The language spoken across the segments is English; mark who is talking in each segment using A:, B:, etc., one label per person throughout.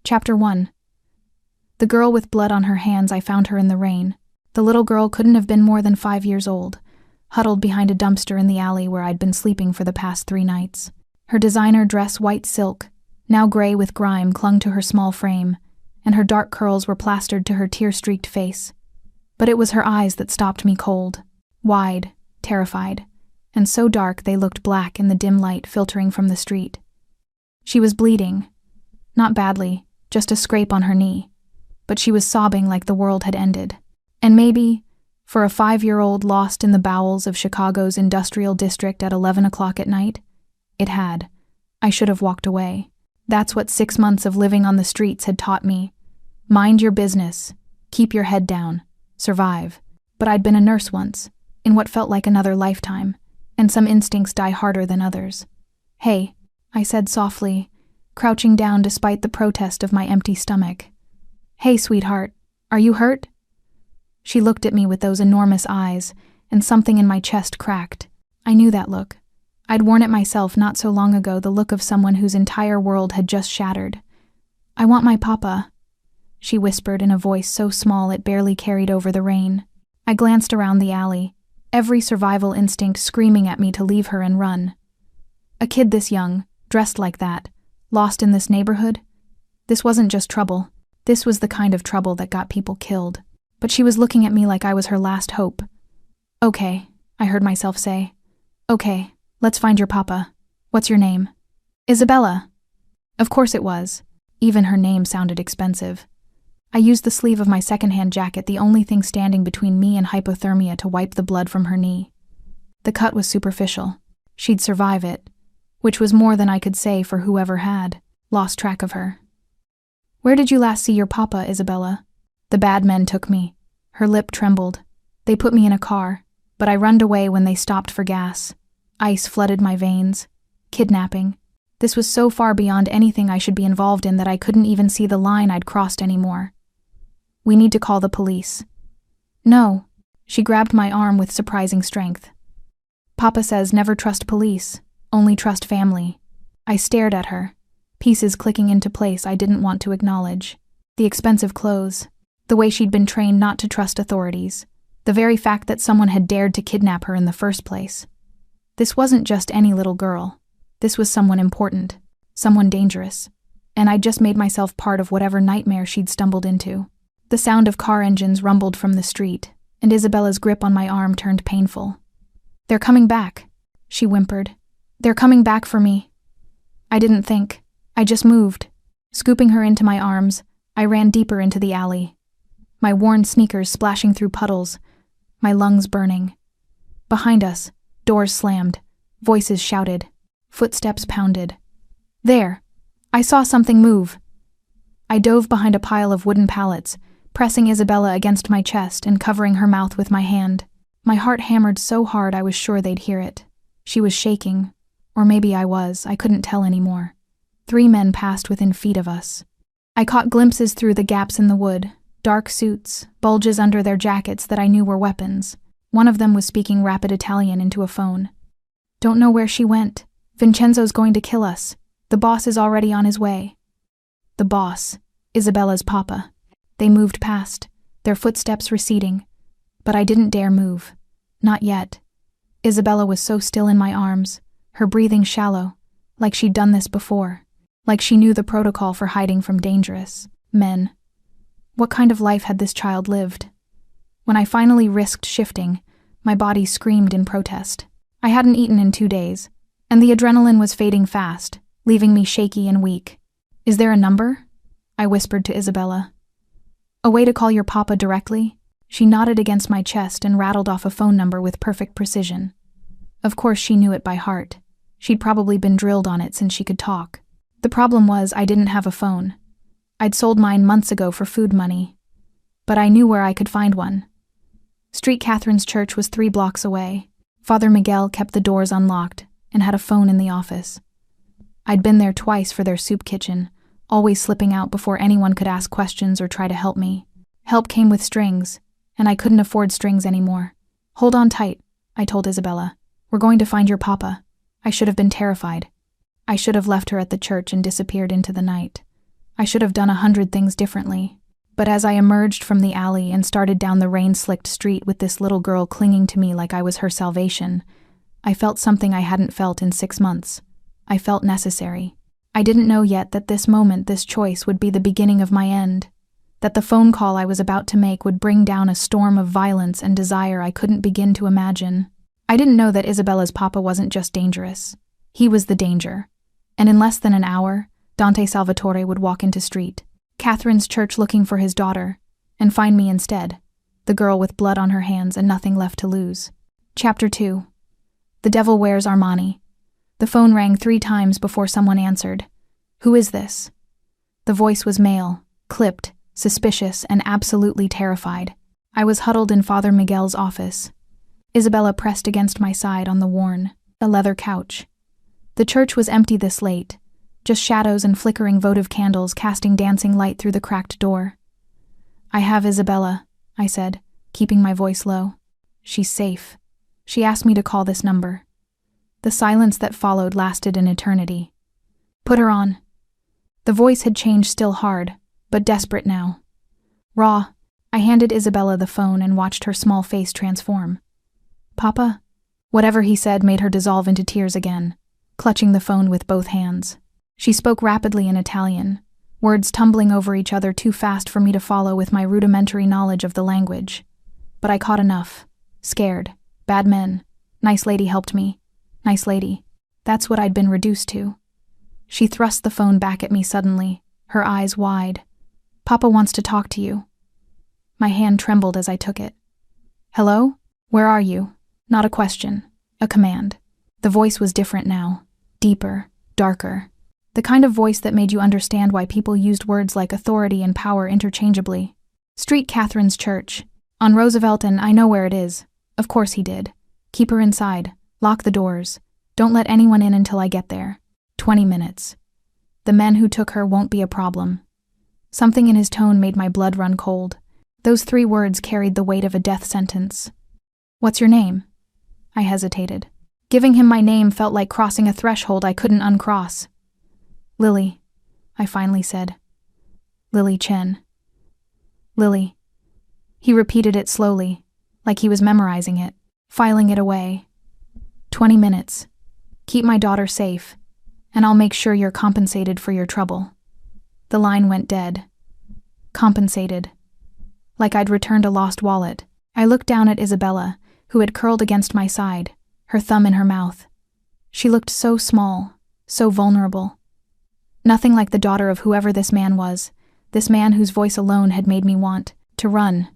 A: Chapter 1. The girl with blood on her hands, I found her in the rain. The little girl couldn't have been more than 5 years old, huddled behind a dumpster in the alley where I'd been sleeping for the past 3 nights. Her designer dress, white silk, now gray with grime, clung to her small frame, and her dark curls were plastered to her tear-streaked face. But it was her eyes that stopped me cold, wide, terrified, and so dark they looked black in the dim light filtering from the street. She was bleeding. Not badly, just a scrape on her knee, but she was sobbing like the world had ended. And maybe, for a 5-year-old lost in the bowels of Chicago's industrial district at 11 o'clock at night, it had. I should have walked away. That's what 6 months of living on the streets had taught me. Mind your business, keep your head down, survive. But I'd been a nurse once, in what felt like another lifetime, and some instincts die harder than others. "Hey," I said softly, crouching down despite the protest of my empty stomach. "Hey, sweetheart, are you hurt?" She looked at me with those enormous eyes, and something in my chest cracked. I knew that look. I'd worn it myself not so long ago, the look of someone whose entire world had just shattered. "I want my papa," she whispered in a voice so small it barely carried over the rain. I glanced around the alley, every survival instinct screaming at me to leave her and run. A kid this young, dressed like that, lost in this neighborhood? This wasn't just trouble. This was the kind of trouble that got people killed. But she was looking at me like I was her last hope. "Okay," I heard myself say. "Okay, let's find your papa. What's your name?" "Isabella." Of course it was. Even her name sounded expensive. I used the sleeve of my secondhand jacket, the only thing standing between me and hypothermia, to wipe the blood from her knee. The cut was superficial. She'd survive it, which was more than I could say for whoever had lost track of her. "Where did you last see your papa, Isabella?" "The bad men took me." Her lip trembled. "They put me in a car, but I runned away when they stopped for gas. Ice flooded my veins. Kidnapping. This was so far beyond anything I should be involved in that I couldn't even see the line I'd crossed anymore. We need to call the police." "No." She grabbed my arm with surprising strength. "Papa says never trust police, only trust family." I stared at her, pieces clicking into place I didn't want to acknowledge. The expensive clothes, the way she'd been trained not to trust authorities, the very fact that someone had dared to kidnap her in the first place. This wasn't just any little girl. This was someone important, someone dangerous, and I'd just made myself part of whatever nightmare she'd stumbled into. The sound of car engines rumbled from the street, and Isabella's grip on my arm turned painful. "They're coming back," she whimpered. "They're coming back for me." I didn't think. I just moved. Scooping her into my arms, I ran deeper into the alley, my worn sneakers splashing through puddles, my lungs burning. Behind us, doors slammed, voices shouted, footsteps pounded. There! I saw something move. I dove behind a pile of wooden pallets, pressing Isabella against my chest and covering her mouth with my hand. My heart hammered so hard I was sure they'd hear it. She was shaking, or maybe I was, I couldn't tell anymore. 3 men passed within feet of us. I caught glimpses through the gaps in the wood, dark suits, bulges under their jackets that I knew were weapons. One of them was speaking rapid Italian into a phone. "Don't know where she went. Vincenzo's going to kill us. The boss is already on his way." The boss, Isabella's papa. They moved past, their footsteps receding, but I didn't dare move. Not yet. Isabella was so still in my arms, her breathing shallow, like she'd done this before, like she knew the protocol for hiding from dangerous men. What kind of life had this child lived? When I finally risked shifting, my body screamed in protest. I hadn't eaten in 2 days, and the adrenaline was fading fast, leaving me shaky and weak. "Is there a number?" I whispered to Isabella. "A way to call your papa directly?" She nodded against my chest and rattled off a phone number with perfect precision. Of course she knew it by heart. She'd probably been drilled on it since she could talk. The problem was I didn't have a phone. I'd sold mine months ago for food money. But I knew where I could find one. Street Catherine's church was 3 blocks away. Father Miguel kept the doors unlocked and had a phone in the office. I'd been there twice for their soup kitchen, always slipping out before anyone could ask questions or try to help me. Help came with strings, and I couldn't afford strings anymore. "Hold on tight," I told Isabella. "We're going to find your papa." I should have been terrified. I should have left her at the church and disappeared into the night. I should have done 100 things differently. But as I emerged from the alley and started down the rain-slicked street with this little girl clinging to me like I was her salvation, I felt something I hadn't felt in 6 months. I felt necessary. I didn't know yet that this moment, this choice, would be the beginning of my end. That the phone call I was about to make would bring down a storm of violence and desire I couldn't begin to imagine. I didn't know that Isabella's papa wasn't just dangerous. He was the danger. And in less than an hour, Dante Salvatore would walk into street, Catherine's church, looking for his daughter, and find me instead, the girl with blood on her hands and nothing left to lose. Chapter 2. The Devil Wears Armani. The phone rang 3 times before someone answered. Who is this? The voice was male, clipped, suspicious, and absolutely terrified. I was huddled in Father Miguel's office. Isabella pressed against my side on the worn, leather couch. The church was empty this late, just shadows and flickering votive candles casting dancing light through the cracked door. I have Isabella, I said, keeping my voice low. She's safe. She asked me to call this number. The silence that followed lasted an eternity. Put her on. The voice had changed, still hard, but desperate now. Raw, I handed Isabella the phone and watched her small face transform. Papa? Whatever he said made her dissolve into tears again, clutching the phone with both hands. She spoke rapidly in Italian, words tumbling over each other too fast for me to follow with my rudimentary knowledge of the language. But I caught enough. Scared. Bad men. Nice lady helped me. Nice lady. That's what I'd been reduced to. She thrust the phone back at me suddenly, her eyes wide. Papa wants to talk to you. My hand trembled as I took it. Hello? Where are you? Not a question. A command. The voice was different now. Deeper. Darker. The kind of voice that made you understand why people used words like authority and power interchangeably. Street Catherine's church. On Roosevelt, and I know where it is. Of course he did. Keep her inside. Lock the doors. Don't let anyone in until I get there. 20 minutes. The men who took her won't be a problem. Something in his tone made my blood run cold. Those 3 words carried the weight of a death sentence. What's your name? I hesitated. Giving him my name felt like crossing a threshold I couldn't uncross. Lily, I finally said. Lily Chen. Lily. He repeated it slowly, like he was memorizing it, filing it away. 20 minutes. Keep my daughter safe, and I'll make sure you're compensated for your trouble. The line went dead. Compensated. Like I'd returned a lost wallet. I looked down at Isabella, who had curled against my side, her thumb in her mouth. She looked so small, so vulnerable. Nothing like the daughter of whoever this man was, this man whose voice alone had made me want to run.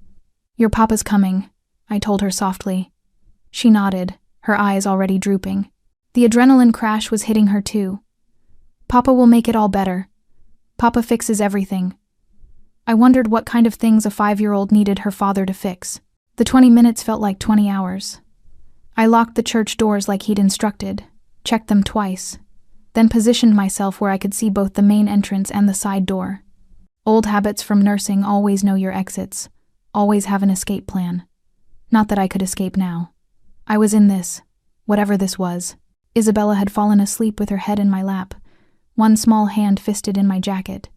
A: Your papa's coming, I told her softly. She nodded, her eyes already drooping. The adrenaline crash was hitting her too. Papa will make it all better. Papa fixes everything. I wondered what kind of things a 5-year-old needed her father to fix. The 20 minutes felt like 20 hours. I locked the church doors like he'd instructed, checked them twice, then positioned myself where I could see both the main entrance and the side door. Old habits from nursing: always know your exits, always have an escape plan. Not that I could escape now. I was in this, whatever this was. Isabella had fallen asleep with her head in my lap, one small hand fisted in my jacket.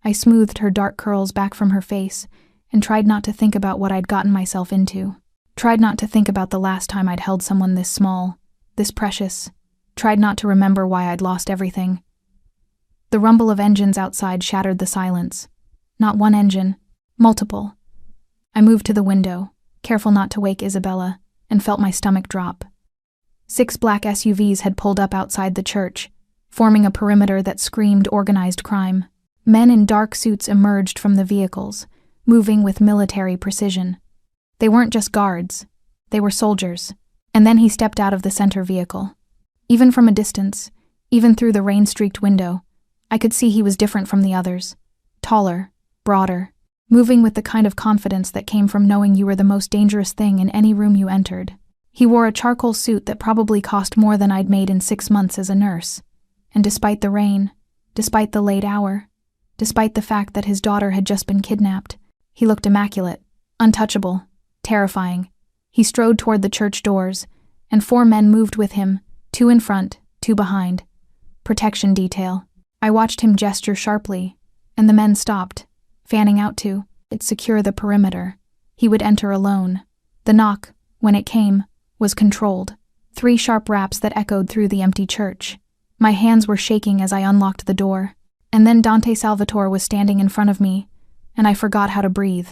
A: I smoothed her dark curls back from her face and tried not to think about what I'd gotten myself into. Tried not to think about the last time I'd held someone this small, this precious. Tried not to remember why I'd lost everything. The rumble of engines outside shattered the silence. Not one engine, multiple. I moved to the window, careful not to wake Isabella, and felt my stomach drop. 6 black SUVs had pulled up outside the church, forming a perimeter that screamed organized crime. Men in dark suits emerged from the vehicles, moving with military precision. They weren't just guards, they were soldiers. And then he stepped out of the center vehicle. Even from a distance, even through the rain-streaked window, I could see he was different from the others. Taller, broader, moving with the kind of confidence that came from knowing you were the most dangerous thing in any room you entered. He wore a charcoal suit that probably cost more than I'd made in 6 months as a nurse. And despite the rain, despite the late hour, despite the fact that his daughter had just been kidnapped, he looked immaculate, untouchable, terrifying. He strode toward the church doors, and 4 men moved with him, 2 in front, 2 behind. Protection detail. I watched him gesture sharply, and the men stopped, fanning out to secure the perimeter. He would enter alone. The knock, when it came, was controlled. 3 sharp raps that echoed through the empty church. My hands were shaking as I unlocked the door. And then Dante Salvatore was standing in front of me, and I forgot how to breathe.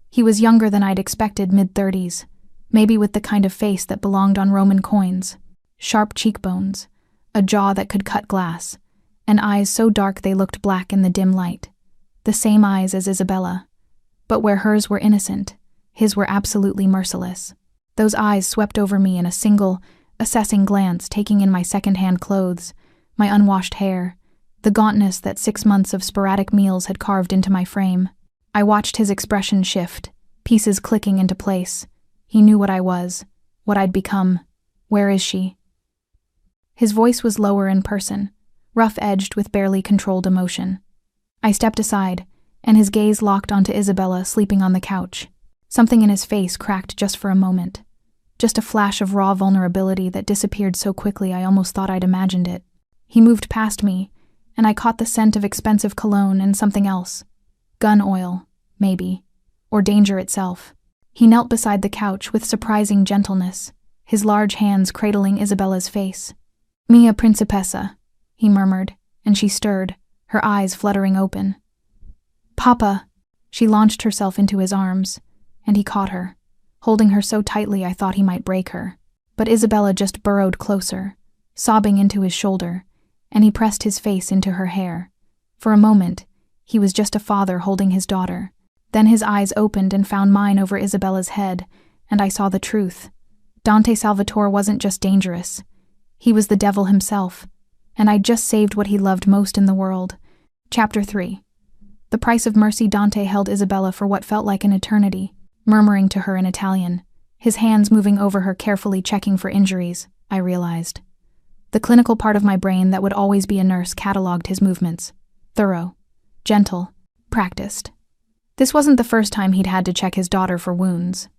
A: He was younger than I'd expected, mid-30s, maybe with the kind of face that belonged on Roman coins. Sharp cheekbones, a jaw that could cut glass, and eyes so dark they looked black in the dim light. The same eyes as Isabella. But where hers were innocent, his were absolutely merciless. Those eyes swept over me in a single, assessing glance, taking in my second-hand clothes, my unwashed hair, the gauntness that 6 months of sporadic meals had carved into my frame. I watched his expression shift, pieces clicking into place. He knew what I was, what I'd become. Where is she? His voice was lower in person, rough-edged with barely controlled emotion. I stepped aside, and his gaze locked onto Isabella sleeping on the couch. Something in his face cracked just for a moment. Just a flash of raw vulnerability that disappeared so quickly I almost thought I'd imagined it. He moved past me, and I caught the scent of expensive cologne and something else. Gun oil, maybe. Or danger itself. He knelt beside the couch with surprising gentleness, his large hands cradling Isabella's face. "Mia principessa," he murmured, and she stirred, her eyes fluttering open. "Papa!" She launched herself into his arms, and he caught her, holding her so tightly I thought he might break her. But Isabella just burrowed closer, sobbing into his shoulder, and he pressed his face into her hair. For a moment, he was just a father holding his daughter. Then his eyes opened and found mine over Isabella's head, and I saw the truth. Dante Salvatore wasn't just dangerous. He was the devil himself, and I'd just saved what he loved most in the world. Chapter 3. The price of mercy. Dante held Isabella for what felt like an eternity, murmuring to her in Italian, his hands moving over her, carefully checking for injuries, I realized. The clinical part of my brain that would always be a nurse cataloged his movements. Thorough, gentle, practiced. This wasn't the first time he'd had to check his daughter for wounds.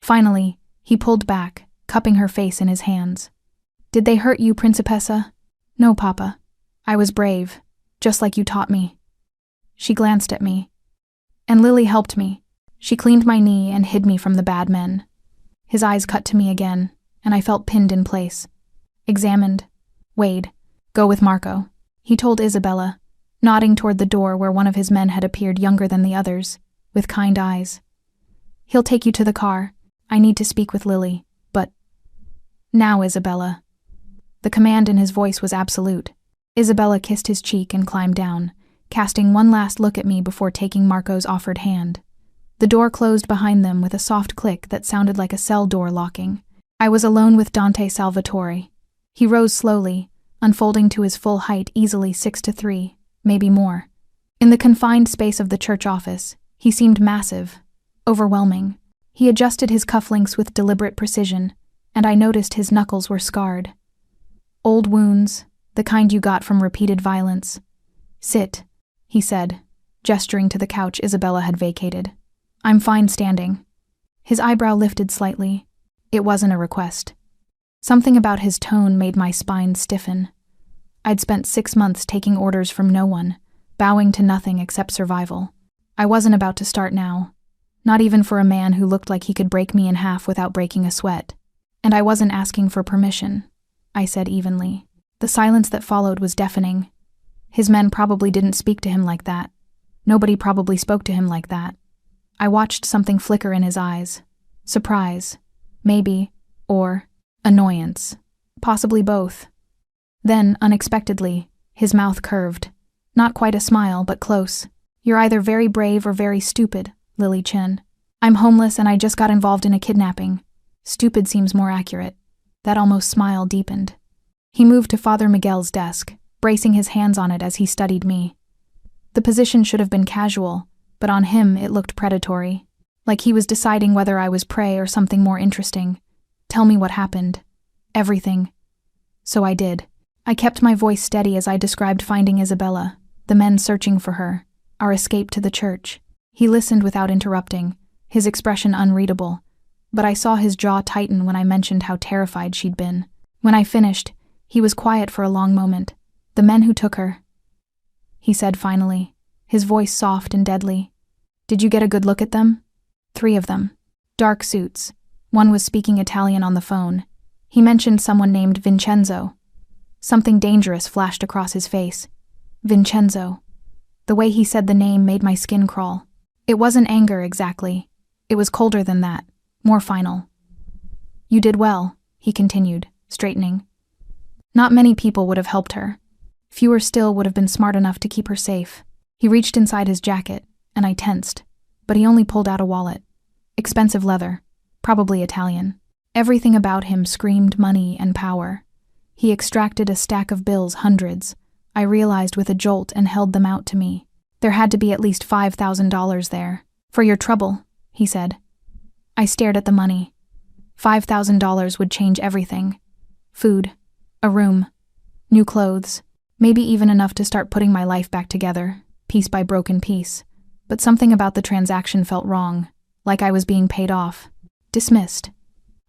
A: Finally, he pulled back, cupping her face in his hands. "Did they hurt you, Principessa?" "No, Papa. I was brave, just like you taught me." She glanced at me. "And Lily helped me. She cleaned my knee and hid me from the bad men." His eyes cut to me again, and I felt pinned in place. Examined. "Wade, go with Marco," he told Isabella, nodding toward the door where one of his men had appeared, younger than the others, with kind eyes. "He'll take you to the car. I need to speak with Lily, but—" "Now, Isabella." The command in his voice was absolute. Isabella kissed his cheek and climbed down, casting one last look at me before taking Marco's offered hand. The door closed behind them with a soft click that sounded like a cell door locking. I was alone with Dante Salvatore. He rose slowly, unfolding to his full height, easily 6'3", maybe more. In the confined space of the church office, he seemed massive, overwhelming. He adjusted his cufflinks with deliberate precision, and I noticed his knuckles were scarred. Old wounds, the kind you got from repeated violence. "Sit," he said, gesturing to the couch Isabella had vacated. "I'm fine standing." His eyebrow lifted slightly. It wasn't a request. Something about his tone made my spine stiffen. I'd spent 6 months taking orders from no one, bowing to nothing except survival. I wasn't about to start now. Not even for a man who looked like he could break me in half without breaking a sweat. And I wasn't asking for permission, I said evenly. The silence that followed was deafening. His men probably didn't speak to him like that. Nobody probably spoke to him like that. I watched something flicker in his eyes. Surprise, maybe, or annoyance, possibly both. Then, unexpectedly, his mouth curved. Not quite a smile, but close. "You're either very brave or very stupid, Lily Chen. I'm homeless and I just got involved in a kidnapping. Stupid seems more accurate." That almost smile deepened. He moved to Father Miguel's desk, bracing his hands on it as he studied me. The position should have been casual, but on him it looked predatory, like he was deciding whether I was prey or something more interesting. "Tell me what happened. Everything." So I did. I kept my voice steady as I described finding Isabella, the men searching for her, our escape to the church. He listened without interrupting, his expression unreadable, but I saw his jaw tighten when I mentioned how terrified she'd been. When I finished, he was quiet for a long moment. "The men who took her," he said finally, his voice soft and deadly. "Did you get a good look at them?" "3 of them. Dark suits. One was speaking Italian on the phone. He mentioned someone named Vincenzo." Something dangerous flashed across his face. Vincenzo. The way he said the name made my skin crawl. It wasn't anger exactly. It was colder than that, more final. "You did well," he continued, straightening. "Not many people would have helped her. Fewer still would have been smart enough to keep her safe." He reached inside his jacket, and I tensed, but he only pulled out a wallet. Expensive leather, probably Italian. Everything about him screamed money and power. He extracted a stack of bills, hundreds. I realized with a jolt and held them out to me. There had to be at least $5,000 there. "For your trouble," he said. I stared at the money. $5,000 would change everything. Food, a room, new clothes, maybe even enough to start putting my life back together, piece by broken piece. But something about the transaction felt wrong, like I was being paid off. Dismissed.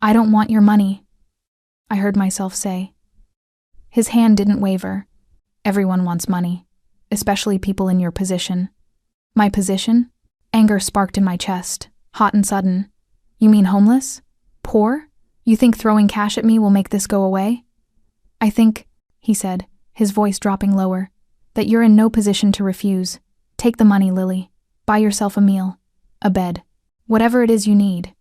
A: "I don't want your money," I heard myself say. His hand didn't waver. "Everyone wants money, especially people in your position." My position? Anger sparked in my chest, hot and sudden. "You mean homeless? Poor? You think throwing cash at me will make this go away?" "I think," he said, his voice dropping lower, "that you're in no position to refuse. Take the money, Lily. Buy yourself a meal, a bed, whatever it is you need."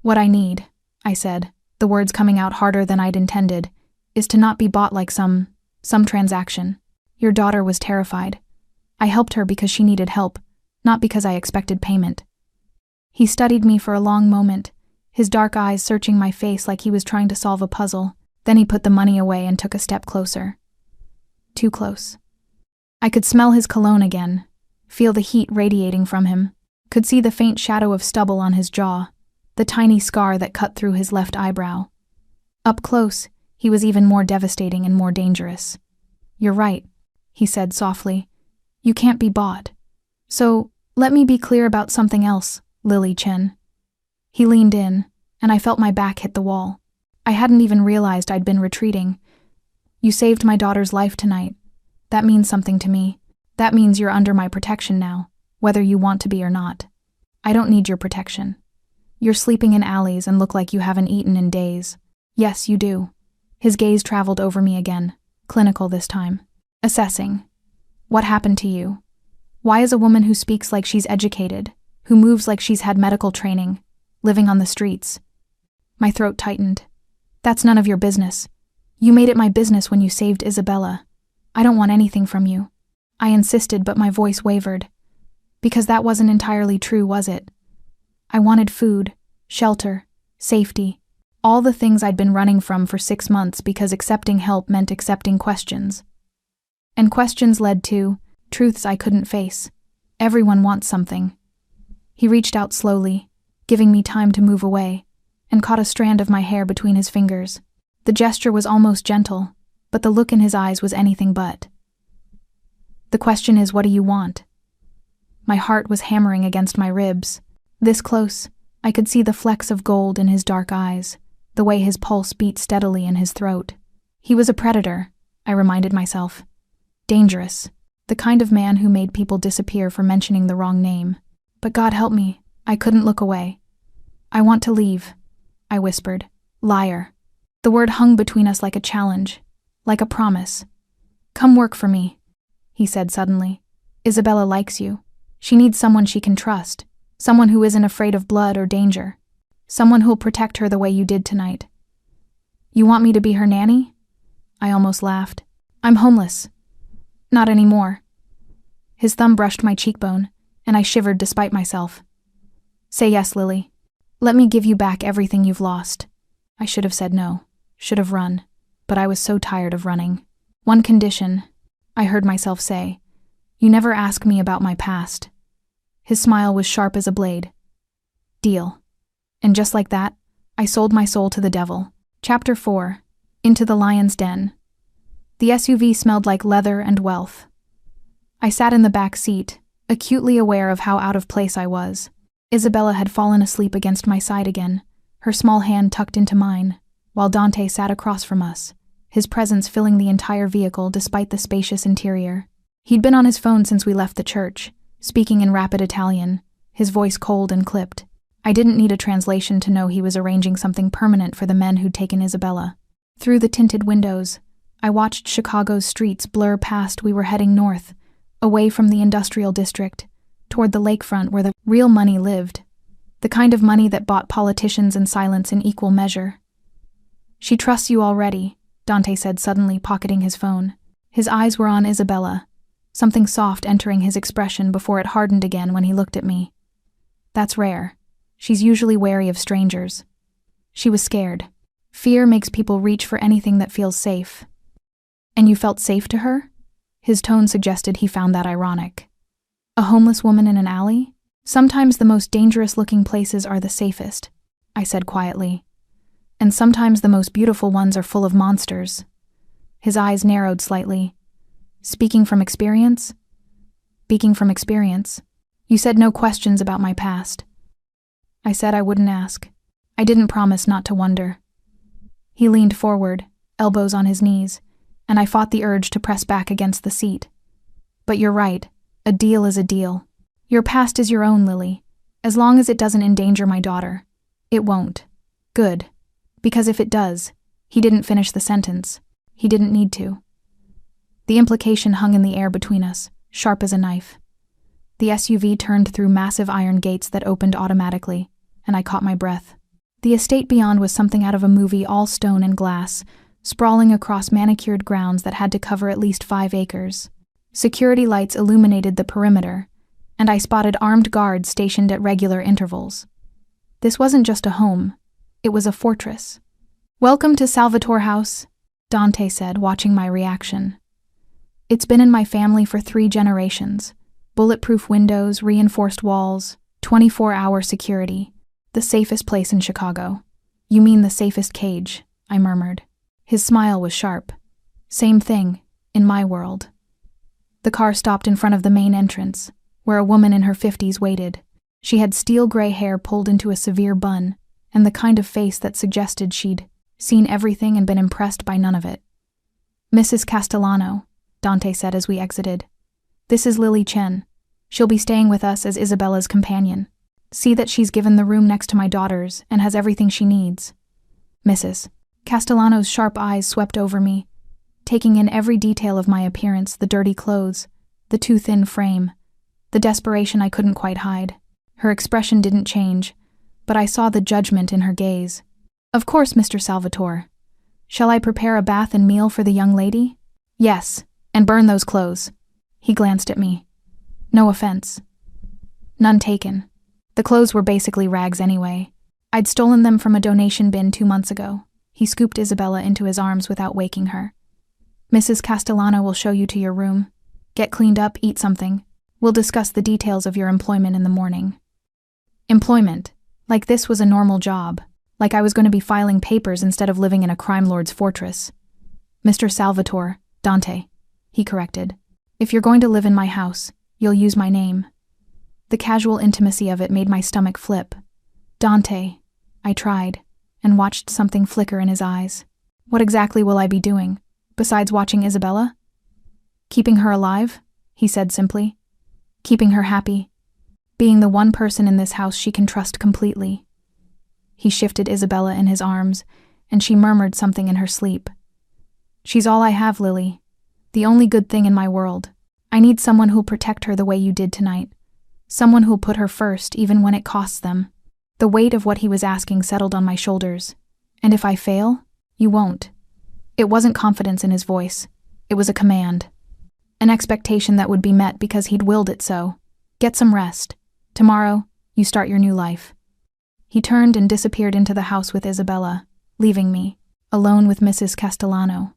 A: "What I need," I said, the words coming out harder than I'd intended, "is to not be bought like some transaction. Your daughter was terrified. I helped her because she needed help, not because I expected payment." He studied me for a long moment, his dark eyes searching my face like he was trying to solve a puzzle. Then he put the money away and took a step closer. Too close. I could smell his cologne again, feel the heat radiating from him, could see the faint shadow of stubble on his jaw, the tiny scar that cut through his left eyebrow. Up close, he was even more devastating and more dangerous. "You're right," he said softly. "You can't be bought. So, let me be clear about something else, Lily Chen." He leaned in, and I felt my back hit the wall. I hadn't even realized I'd been retreating. "You saved my daughter's life tonight. That means something to me. That means you're under my protection now, whether you want to be or not. I don't need your protection. You're sleeping in alleys and look like you haven't eaten in days. Yes, you do." His gaze traveled over me again, clinical this time. Assessing. "What happened to you? Why is a woman who speaks like she's educated, who moves like she's had medical training, living on the streets?" My throat tightened. "That's none of your business. You made it my business when you saved Isabella. I don't want anything from you." I insisted, but my voice wavered. Because that wasn't entirely true, was it? I wanted food, shelter, safety, all the things I'd been running from for 6 months because accepting help meant accepting questions. And questions led to truths I couldn't face. Everyone wants something. He reached out slowly, giving me time to move away, and caught a strand of my hair between his fingers. The gesture was almost gentle, but the look in his eyes was anything but. "The question is, what do you want?" My heart was hammering against my ribs. This close, I could see the flecks of gold in his dark eyes, the way his pulse beat steadily in his throat. He was a predator, I reminded myself. Dangerous, the kind of man who made people disappear for mentioning the wrong name. But God help me, I couldn't look away. "I want to leave," I whispered. "Liar." The word hung between us like a challenge, like a promise. "Come work for me," he said suddenly. "Isabella likes you. She needs someone she can trust, someone who isn't afraid of blood or danger, someone who'll protect her the way you did tonight." "You want me to be her nanny?" I almost laughed. "I'm homeless." "Not anymore." His thumb brushed my cheekbone, and I shivered despite myself. "Say yes, Lily. Let me give you back everything you've lost." I should have said no, should have run, but I was so tired of running. "One condition," I heard myself say. "You never ask me about my past." His smile was sharp as a blade. "Deal." And just like that, I sold my soul to the devil. Chapter 4. Into the Lion's Den. The SUV smelled like leather and wealth. I sat in the back seat, acutely aware of how out of place I was. Isabella had fallen asleep against my side again, her small hand tucked into mine, while Dante sat across from us, his presence filling the entire vehicle despite the spacious interior. He'd been on his phone since we left the church, speaking in rapid Italian, his voice cold and clipped. I didn't need a translation to know he was arranging something permanent for the men who'd taken Isabella. Through the tinted windows, I watched Chicago's streets blur past. We were heading north, away from the industrial district, toward the lakefront where the real money lived, the kind of money that bought politicians and silence in equal measure. "She trusts you already," Dante said suddenly, pocketing his phone. His eyes were on Isabella, something soft entering his expression before it hardened again when he looked at me. "That's rare. She's usually wary of strangers." She was scared. Fear makes people reach for anything that feels safe. "And you felt safe to her?" His tone suggested he found that ironic. "A homeless woman in an alley? Sometimes the most dangerous-looking places are the safest," I said quietly. "And sometimes the most beautiful ones are full of monsters." His eyes narrowed slightly. "Speaking from experience?" "Speaking from experience. You said no questions about my past." I said I wouldn't ask. I didn't promise not to wonder. He leaned forward, elbows on his knees, and I fought the urge to press back against the seat. "But you're right. A deal is a deal. Your past is your own, Lily. As long as it doesn't endanger my daughter. It won't. Good. Because if it does," he didn't finish the sentence. He didn't need to. The implication hung in the air between us, sharp as a knife. The SUV turned through massive iron gates that opened automatically, and I caught my breath. The estate beyond was something out of a movie, all stone and glass, sprawling across manicured grounds that had to cover at least 5 acres. Security lights illuminated the perimeter, and I spotted armed guards stationed at regular intervals. This wasn't just a home, it was a fortress. "Welcome to Salvatore House," Dante said, watching my reaction. "It's been in my family for 3 generations. Bulletproof windows, reinforced walls, 24-hour security. The safest place in Chicago." "You mean the safest cage," I murmured. His smile was sharp. "Same thing, in my world." The car stopped in front of the main entrance, where a woman in her 50s waited. She had steel-gray hair pulled into a severe bun, and the kind of face that suggested she'd seen everything and been impressed by none of it. "Mrs. Castellano," Dante said as we exited. "This is Lily Chen. She'll be staying with us as Isabella's companion. See that she's given the room next to my daughter's and has everything she needs." "Mrs." Castellano's sharp eyes swept over me, taking in every detail of my appearance, the dirty clothes, the too thin frame, the desperation I couldn't quite hide. Her expression didn't change, but I saw the judgment in her gaze. "Of course, Mr. Salvatore. Shall I prepare a bath and meal for the young lady?" "Yes, and burn those clothes." He glanced at me. "No offense." "None taken. The clothes were basically rags anyway. I'd stolen them from a donation bin 2 months ago." He scooped Isabella into his arms without waking her. "Mrs. Castellano will show you to your room. Get cleaned up, eat something. We'll discuss the details of your employment in the morning." Employment. Like this was a normal job. Like I was going to be filing papers instead of living in a crime lord's fortress. "Mr. Salvatore, Dante," he corrected. "If you're going to live in my house, you'll use my name." The casual intimacy of it made my stomach flip. "Dante," I tried, and watched something flicker in his eyes. "What exactly will I be doing, besides watching Isabella?" "Keeping her alive," he said simply. "Keeping her happy. Being the one person in this house she can trust completely." He shifted Isabella in his arms, and she murmured something in her sleep. "She's all I have, Lily. The only good thing in my world. I need someone who'll protect her the way you did tonight. Someone who'll put her first, even when it costs them." The weight of what he was asking settled on my shoulders. "And if I fail, you won't." It wasn't confidence in his voice. It was a command. An expectation that would be met because he'd willed it so. "Get some rest. Tomorrow, you start your new life." He turned and disappeared into the house with Isabella, leaving me, alone with Mrs. Castellano.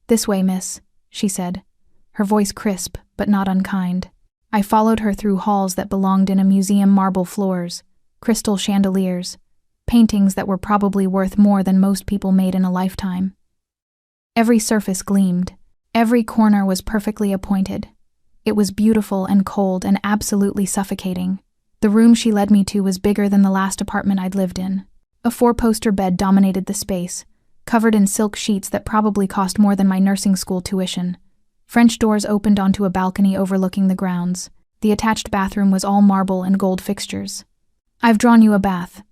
A: "This way, miss," she said, her voice crisp but not unkind. I followed her through halls that belonged in a museum, marble floors, crystal chandeliers, paintings that were probably worth more than most people made in a lifetime. Every surface gleamed. Every corner was perfectly appointed. It was beautiful and cold and absolutely suffocating. The room she led me to was bigger than the last apartment I'd lived in. A 4-poster bed dominated the space, covered in silk sheets that probably cost more than my nursing school tuition. French doors opened onto a balcony overlooking the grounds. The attached bathroom was all marble and gold fixtures. "I've drawn you a bath,"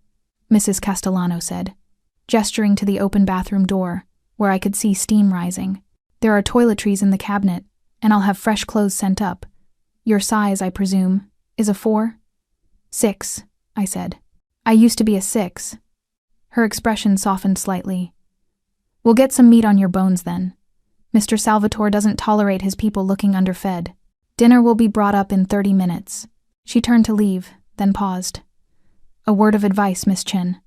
A: Mrs. Castellano said, gesturing to the open bathroom door, where I could see steam rising. "There are toiletries in the cabinet, and I'll have fresh clothes sent up. Your size, I presume, is a 4? 6, I said. "I used to be a 6. Her expression softened slightly. "We'll get some meat on your bones then. Mr. Salvatore doesn't tolerate his people looking underfed. Dinner will be brought up in 30 minutes. She turned to leave, then paused. "A word of advice, Miss Chen.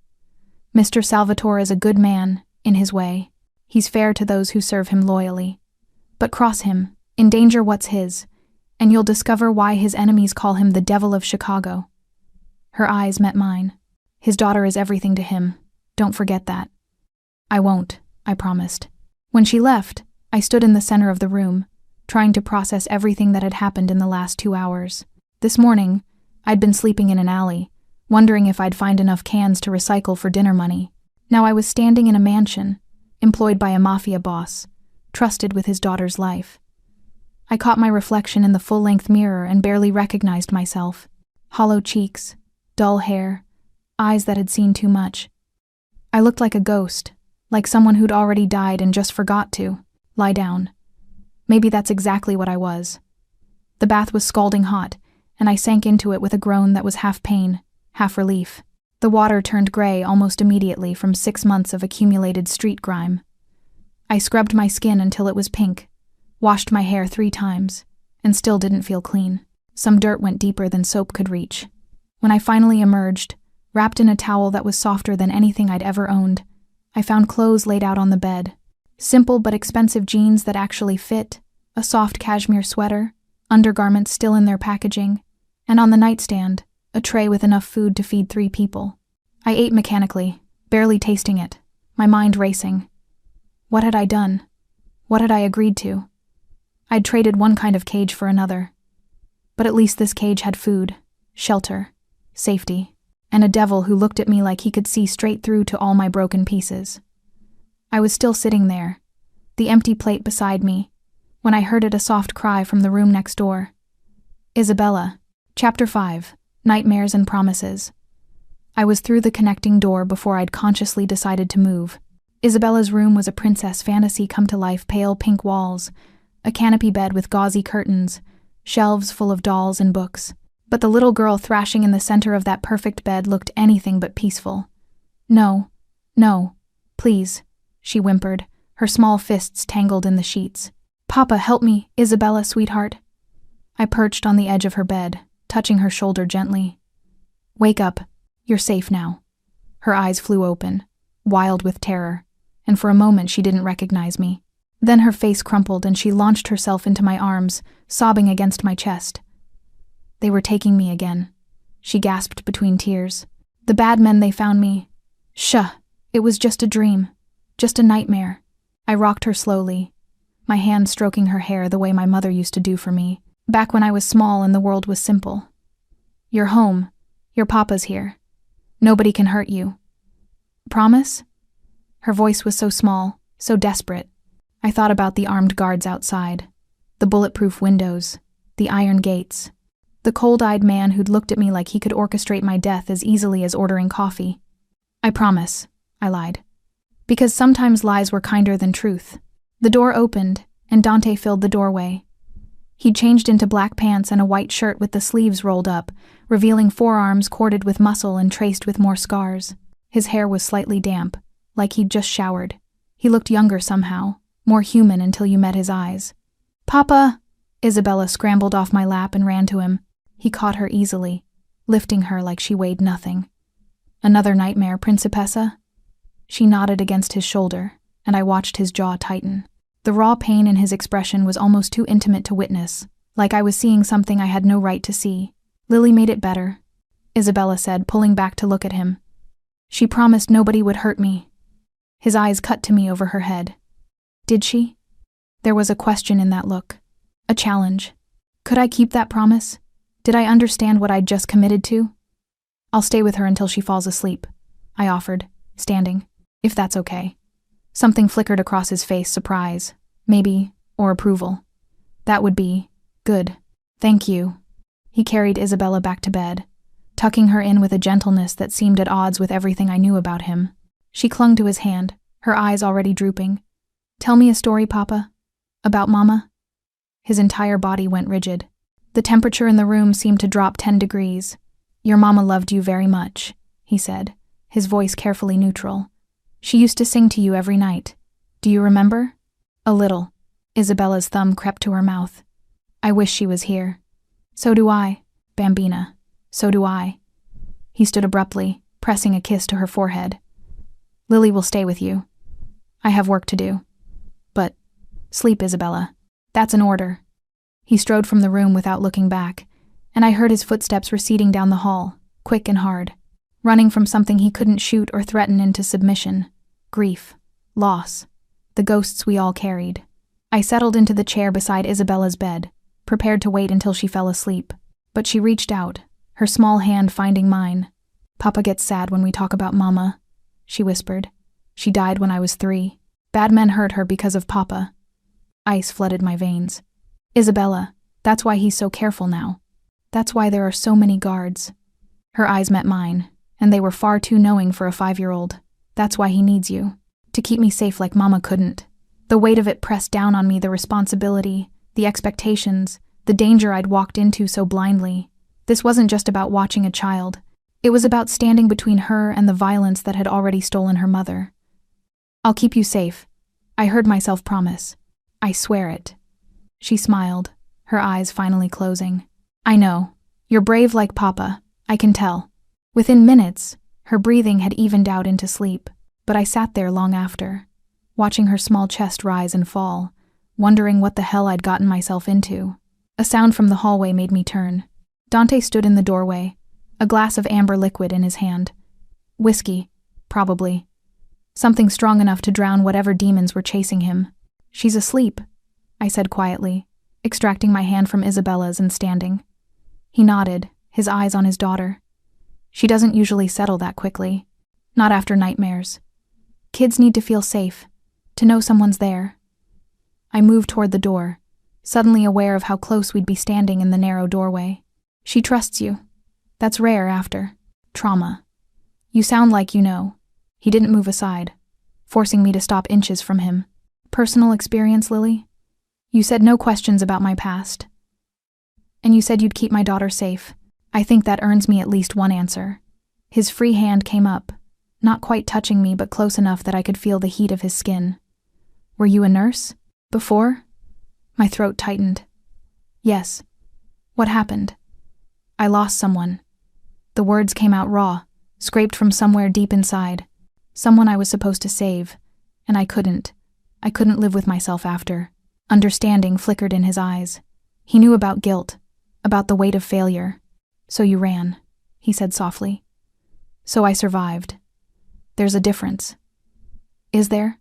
A: Mr. Salvatore is a good man, in his way. He's fair to those who serve him loyally. But cross him, endanger what's his, and you'll discover why his enemies call him the Devil of Chicago." Her eyes met mine. "His daughter is everything to him. Don't forget that." "I won't," I promised. When she left, I stood in the center of the room, trying to process everything that had happened in the last 2 hours. This morning, I'd been sleeping in an alley, wondering if I'd find enough cans to recycle for dinner money. Now I was standing in a mansion, employed by a Mafia boss, trusted with his daughter's life. I caught my reflection in the full-length mirror and barely recognized myself. Hollow cheeks, dull hair, eyes that had seen too much. I looked like a ghost, like someone who'd already died and just forgot to lie down. Maybe that's exactly what I was. The bath was scalding hot, and I sank into it with a groan that was half pain, half relief. The water turned gray almost immediately from 6 months of accumulated street grime. I scrubbed my skin until it was pink, washed my hair 3 times, and still didn't feel clean. Some dirt went deeper than soap could reach. When I finally emerged, wrapped in a towel that was softer than anything I'd ever owned, I found clothes laid out on the bed. Simple but expensive jeans that actually fit, a soft cashmere sweater, undergarments still in their packaging, and on the nightstand, a tray with enough food to feed 3 people. I ate mechanically, barely tasting it, my mind racing. What had I done? What had I agreed to? I'd traded one kind of cage for another. But at least this cage had food, shelter, safety, and a devil who looked at me like he could see straight through to all my broken pieces. I was still sitting there, the empty plate beside me, when I heard a soft cry from the room next door. Isabella. Chapter 5. Nightmares and Promises. I was through the connecting door before I'd consciously decided to move. Isabella's room was a princess fantasy come to life, pale pink walls, a canopy bed with gauzy curtains, shelves full of dolls and books. But the little girl thrashing in the center of that perfect bed looked anything but peaceful. "No, no, please," she whimpered, her small fists tangled in the sheets. "Papa, help me, Isabella, sweetheart." I perched on the edge of her bed, touching her shoulder gently. "Wake up. You're safe now." Her eyes flew open, wild with terror, and for a moment she didn't recognize me. Then her face crumpled and she launched herself into my arms, sobbing against my chest. "They were taking me again," she gasped between tears. "The bad men, they found me. It was just a dream. Just a nightmare." I rocked her slowly, my hand stroking her hair the way my mother used to do for me, back when I was small and the world was simple. "You're home. Your papa's here. Nobody can hurt you. Promise?" Her voice was so small, so desperate. I thought about the armed guards outside, the bulletproof windows, the iron gates, the cold-eyed man who'd looked at me like he could orchestrate my death as easily as ordering coffee. "I promise," I lied. Because sometimes lies were kinder than truth. The door opened, and Dante filled the doorway. He'd changed into black pants and a white shirt with the sleeves rolled up, revealing forearms corded with muscle and traced with more scars. His hair was slightly damp, like he'd just showered. He looked younger somehow, more human until you met his eyes. "Papa!" Isabella scrambled off my lap and ran to him. He caught her easily, lifting her like she weighed nothing. "Another nightmare, Principessa?" She nodded against his shoulder, and I watched his jaw tighten. The raw pain in his expression was almost too intimate to witness, like I was seeing something I had no right to see. "Lily made it better," Isabella said, pulling back to look at him. "She promised nobody would hurt me." His eyes cut to me over her head. "Did she?" There was a question in that look, a challenge. Could I keep that promise? Did I understand what I'd just committed to? "I'll stay with her until she falls asleep," I offered, standing. "If that's okay." Something flickered across his face, surprise, maybe, or approval. That would be good. Thank you. He carried Isabella back to bed, tucking her in with a gentleness that seemed at odds with everything I knew about him. She clung to his hand, her eyes already drooping. Tell me a story, Papa. About Mama? His entire body went rigid. The temperature in the room seemed to drop 10 degrees. Your Mama loved you very much, he said, his voice carefully neutral. She used to sing to you every night. Do you remember? A little. Isabella's thumb crept to her mouth. I wish she was here. So do I, Bambina. So do I. He stood abruptly, pressing a kiss to her forehead. Lily will stay with you. I have work to do. But, sleep, Isabella. That's an order. He strode from the room without looking back, and I heard his footsteps receding down the hall, quick and hard, running from something he couldn't shoot or threaten into submission, grief, loss, the ghosts we all carried. I settled into the chair beside Isabella's bed, prepared to wait until she fell asleep, but she reached out, her small hand finding mine. Papa gets sad when we talk about Mama, she whispered. She died when I was 3. Bad men hurt her because of Papa. Ice flooded my veins. Isabella, that's why he's so careful now. That's why there are so many guards. Her eyes met mine, and they were far too knowing for a 5-year-old. That's why he needs you. To keep me safe like Mama couldn't. The weight of it pressed down on me, the responsibility, the expectations, the danger I'd walked into so blindly. This wasn't just about watching a child. It was about standing between her and the violence that had already stolen her mother. I'll keep you safe. I heard myself promise. I swear it. She smiled, her eyes finally closing. I know. You're brave like Papa. I can tell. Within minutes, her breathing had evened out into sleep, but I sat there long after, watching her small chest rise and fall, wondering what the hell I'd gotten myself into. A sound from the hallway made me turn. Dante stood in the doorway, a glass of amber liquid in his hand. Whiskey, probably. Something strong enough to drown whatever demons were chasing him. She's asleep, I said quietly, extracting my hand from Isabella's and standing. He nodded, his eyes on his daughter. She doesn't usually settle that quickly. Not after nightmares. Kids need to feel safe, to know someone's there. I moved toward the door, suddenly aware of how close we'd be standing in the narrow doorway. She trusts you. That's rare after trauma. You sound like you know. He didn't move aside, forcing me to stop inches from him. Personal experience, Lily? You said no questions about my past. And you said you'd keep my daughter safe. I think that earns me at least one answer. His free hand came up, not quite touching me but close enough that I could feel the heat of his skin. Were you a nurse? Before? My throat tightened. Yes. What happened? I lost someone. The words came out raw, scraped from somewhere deep inside. Someone I was supposed to save, and I couldn't. I couldn't live with myself after. Understanding flickered in his eyes. He knew about guilt, about the weight of failure. So you ran, he said softly. So I survived. There's a difference. Is there?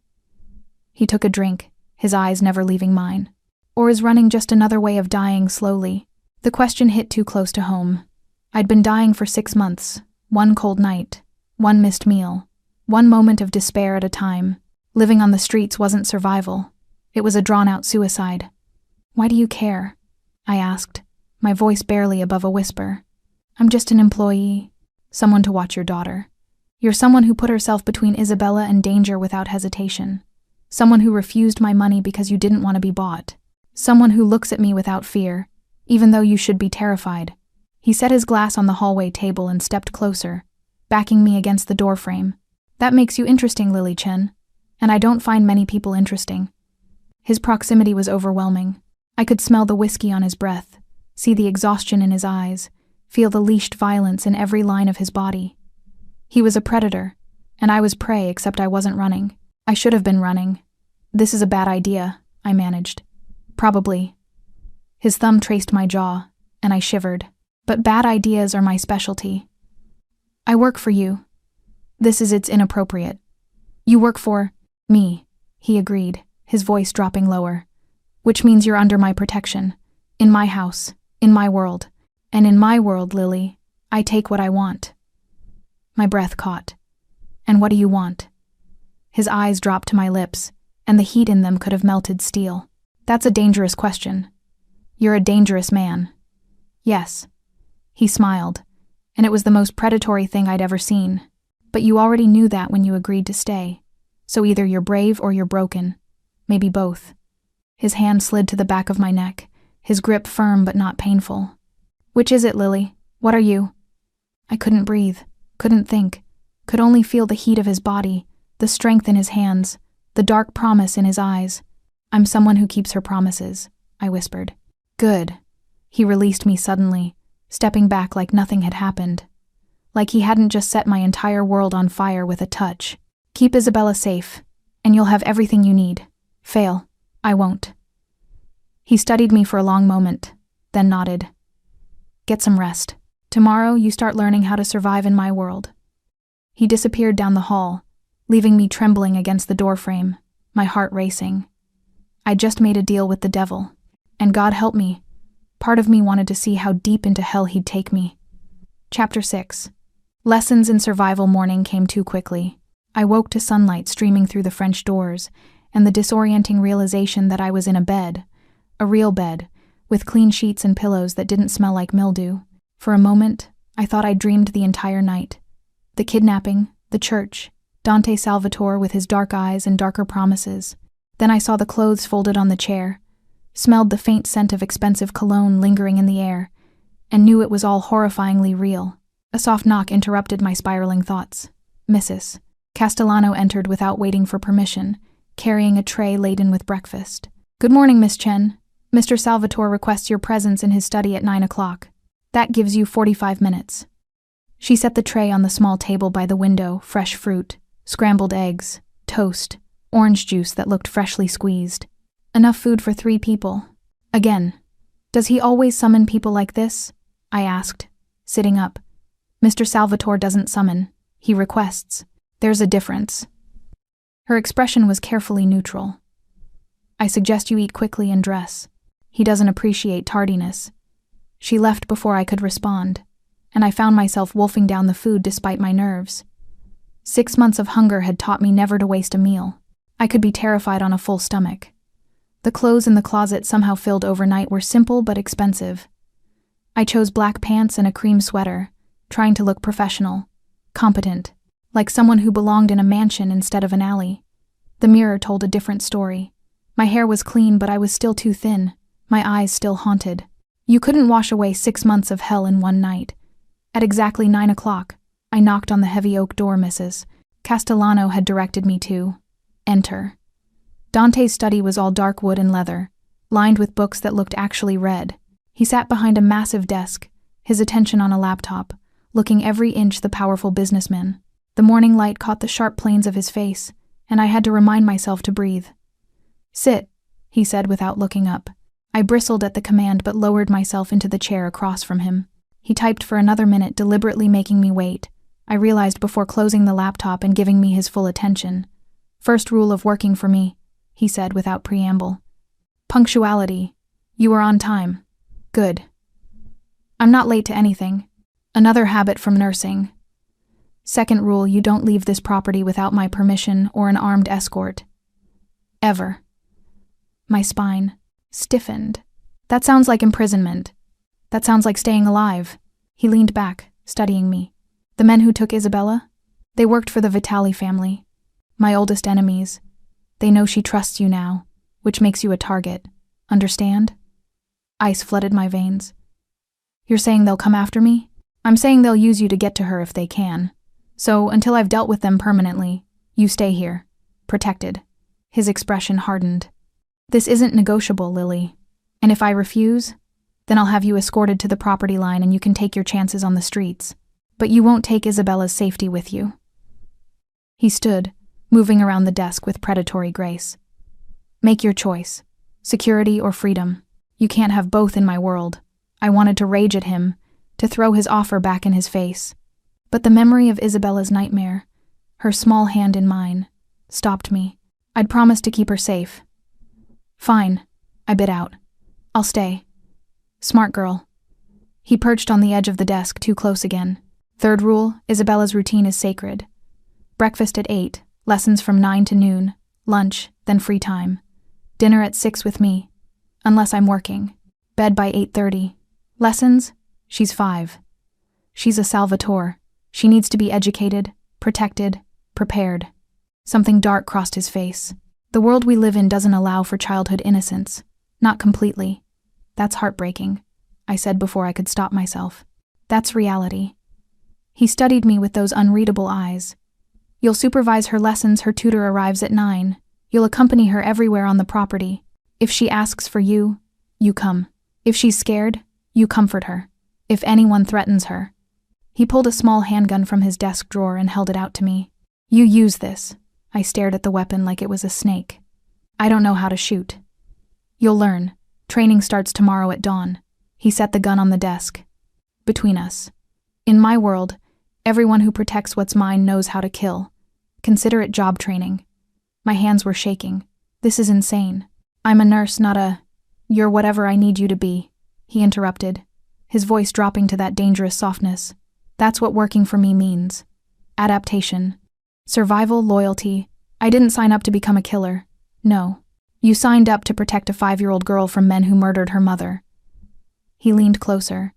A: He took a drink, his eyes never leaving mine. Or is running just another way of dying slowly? The question hit too close to home. I'd been dying for 6 months, one cold night, one missed meal, one moment of despair at a time. Living on the streets wasn't survival. It was a drawn-out suicide. Why do you care? I asked, my voice barely above a whisper. I'm just an employee, someone to watch your daughter. You're someone who put herself between Isabella and danger without hesitation. Someone who refused my money because you didn't want to be bought. Someone who looks at me without fear, even though you should be terrified. He set his glass on the hallway table and stepped closer, backing me against the doorframe. That makes you interesting, Lily Chen. And I don't find many people interesting. His proximity was overwhelming. I could smell the whiskey on his breath, see the exhaustion in his eyes, feel the leashed violence in every line of his body. He was a predator, and I was prey except I wasn't running. I should have been running. This is a bad idea, I managed. Probably. His thumb traced my jaw, and I shivered. But bad ideas are my specialty. I work for you. It's inappropriate. You work for me, he agreed, his voice dropping lower. Which means you're under my protection. In my house, in my world. And in my world, Lily, I take what I want. My breath caught. And what do you want? His eyes dropped to my lips, and the heat in them could have melted steel. That's a dangerous question. You're a dangerous man. Yes. He smiled, and it was the most predatory thing I'd ever seen. But you already knew that when you agreed to stay. So either you're brave or you're broken. Maybe both. His hand slid to the back of my neck, his grip firm but not painful. Which is it, Lily? What are you? I couldn't breathe, couldn't think, could only feel the heat of his body, the strength in his hands, the dark promise in his eyes. I'm someone who keeps her promises, I whispered. Good. He released me suddenly, stepping back like nothing had happened. Like he hadn't just set my entire world on fire with a touch. Keep Isabella safe, and you'll have everything you need. Fail. I won't. He studied me for a long moment, then nodded. Get some rest. Tomorrow you start learning how to survive in my world. He disappeared down the hall, leaving me trembling against the doorframe, my heart racing. I just made a deal with the devil, and God help me. Part of me wanted to see how deep into hell he'd take me. Chapter 6. Lessons in survival morning came too quickly. I woke to sunlight streaming through the French doors, and the disorienting realization that I was in a real bed, with clean sheets and pillows that didn't smell like mildew. For a moment, I thought I'd dreamed the entire night. The kidnapping, the church, Dante Salvatore with his dark eyes and darker promises. Then I saw the clothes folded on the chair, smelled the faint scent of expensive cologne lingering in the air, and knew it was all horrifyingly real. A soft knock interrupted my spiraling thoughts. Mrs. Castellano entered without waiting for permission, carrying a tray laden with breakfast. Good morning, Miss Chen. Mr. Salvatore requests your presence in his study at 9 o'clock. That gives you 45 minutes. She set the tray on the small table by the window, fresh fruit, scrambled eggs, toast, orange juice that looked freshly squeezed. Enough food for 3 people. Again. Does he always summon people like this? I asked, sitting up. Mr. Salvatore doesn't summon. He requests. There's a difference. Her expression was carefully neutral. I suggest you eat quickly and dress. He doesn't appreciate tardiness. She left before I could respond, and I found myself wolfing down the food despite my nerves. 6 months of hunger had taught me never to waste a meal. I could be terrified on a full stomach. The clothes in the closet somehow filled overnight were simple but expensive. I chose black pants and a cream sweater, trying to look professional, competent, like someone who belonged in a mansion instead of an alley. The mirror told a different story. My hair was clean, but I was still too thin, my eyes still haunted. You couldn't wash away 6 months of hell in one night. At exactly 9 o'clock, I knocked on the heavy oak door Mrs. Castellano had directed me to. Enter. Dante's study was all dark wood and leather, lined with books that looked actually read. He sat behind a massive desk, his attention on a laptop, looking every inch the powerful businessman. The morning light caught the sharp planes of his face, and I had to remind myself to breathe. Sit, he said without looking up. I bristled at the command but lowered myself into the chair across from him. He typed for another minute, deliberately making me wait. I realized before closing the laptop and giving me his full attention. First rule of working for me, he said without preamble. Punctuality. You are on time. Good. I'm not late to anything. Another habit from nursing. Second rule, you don't leave this property without my permission or an armed escort. Ever. My spine stiffened. That sounds like imprisonment. That sounds like staying alive. He leaned back, studying me. The men who took Isabella? They worked for the Vitali family. My oldest enemies. They know she trusts you now, which makes you a target. Understand? Ice flooded my veins. You're saying they'll come after me? I'm saying they'll use you to get to her if they can. So, until I've dealt with them permanently, you stay here. Protected. His expression hardened. This isn't negotiable, Lily. And if I refuse, then I'll have you escorted to the property line and you can take your chances on the streets. But you won't take Isabella's safety with you. He stood, moving around the desk with predatory grace. Make your choice. Security or freedom. You can't have both in my world. I wanted to rage at him, to throw his offer back in his face. But the memory of Isabella's nightmare, her small hand in mine, stopped me. I'd promised to keep her safe. Fine, I bit out. I'll stay. Smart girl. He perched on the edge of the desk, too close again. Third rule, Isabella's routine is sacred. Breakfast at 8, lessons from 9 to noon, lunch, then free time. Dinner at 6 with me, unless I'm working. Bed by 8:30. Lessons? She's 5. She's a Salvatore. She needs to be educated, protected, prepared. Something dark crossed his face. The world we live in doesn't allow for childhood innocence. Not completely. That's heartbreaking, I said before I could stop myself. That's reality. He studied me with those unreadable eyes. You'll supervise her lessons. Her tutor arrives at 9. You'll accompany her everywhere on the property. If she asks for you, you come. If she's scared, you comfort her. If anyone threatens her. He pulled a small handgun from his desk drawer and held it out to me. You use this. I stared at the weapon like it was a snake. I don't know how to shoot. You'll learn. Training starts tomorrow at dawn. He set the gun on the desk. Between us. In my world, everyone who protects what's mine knows how to kill. Consider it job training. My hands were shaking. This is insane. I'm a nurse, not a... You're whatever I need you to be, he interrupted, his voice dropping to that dangerous softness. That's what working for me means. Adaptation. Survival, loyalty. I didn't sign up to become a killer. No. You signed up to protect a 5-year-old girl from men who murdered her mother. He leaned closer,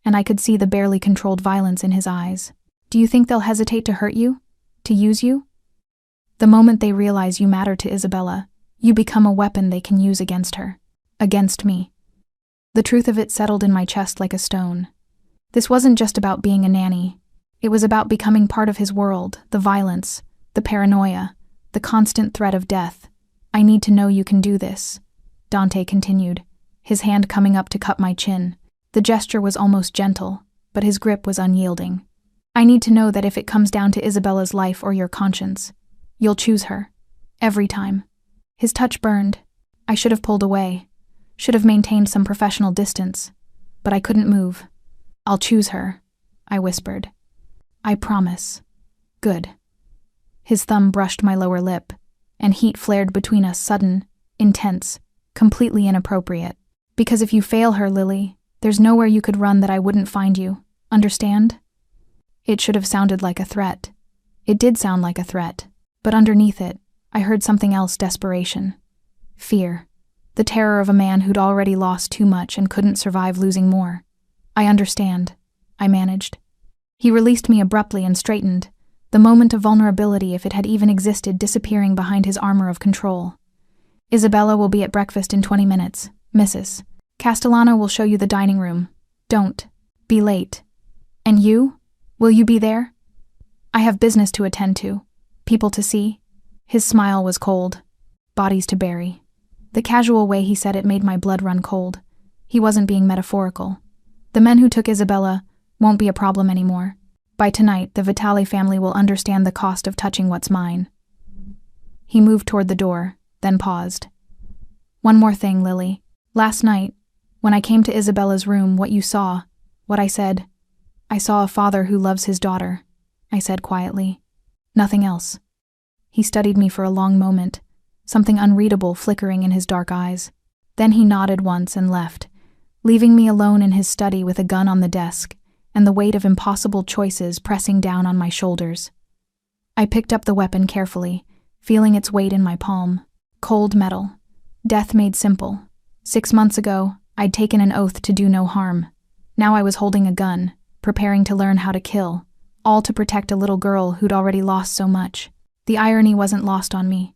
A: and I could see the barely controlled violence in his eyes. Do you think they'll hesitate to hurt you? To use you? The moment they realize you matter to Isabella, you become a weapon they can use against her. Against me. The truth of it settled in my chest like a stone. This wasn't just about being a nanny. It was about becoming part of his world, the violence, the paranoia, the constant threat of death. I need to know you can do this, Dante continued, his hand coming up to cup my chin. The gesture was almost gentle, but his grip was unyielding. I need to know that if it comes down to Isabella's life or your conscience, you'll choose her. Every time. His touch burned. I should have pulled away. Should have maintained some professional distance. But I couldn't move. I'll choose her, I whispered. I promise. Good. His thumb brushed my lower lip, and heat flared between us, sudden, intense, completely inappropriate. Because if you fail her, Lily, there's nowhere you could run that I wouldn't find you. Understand? It should have sounded like a threat. It did sound like a threat, but underneath it, I heard something else: desperation. Fear. The terror of a man who'd already lost too much and couldn't survive losing more. I understand, I managed. He released me abruptly and straightened, the moment of vulnerability, if it had even existed, disappearing behind his armor of control. Isabella will be at breakfast in 20 minutes, Mrs. Castellano will show you the dining room. Don't be late. And you? Will you be there? I have business to attend to. People to see. His smile was cold. Bodies to bury. The casual way he said it made my blood run cold. He wasn't being metaphorical. The men who took Isabella won't be a problem anymore. By tonight, the Vitale family will understand the cost of touching what's mine. He moved toward the door, then paused. One more thing, Lily. Last night, when I came to Isabella's room, what you saw, what I said, I saw a father who loves his daughter, I said quietly. Nothing else. He studied me for a long moment, something unreadable flickering in his dark eyes. Then he nodded once and left, leaving me alone in his study with a gun on the desk and the weight of impossible choices pressing down on my shoulders. I picked up the weapon carefully, feeling its weight in my palm. Cold metal. Death made simple. 6 months ago, I'd taken an oath to do no harm. Now I was holding a gun, preparing to learn how to kill, all to protect a little girl who'd already lost so much. The irony wasn't lost on me.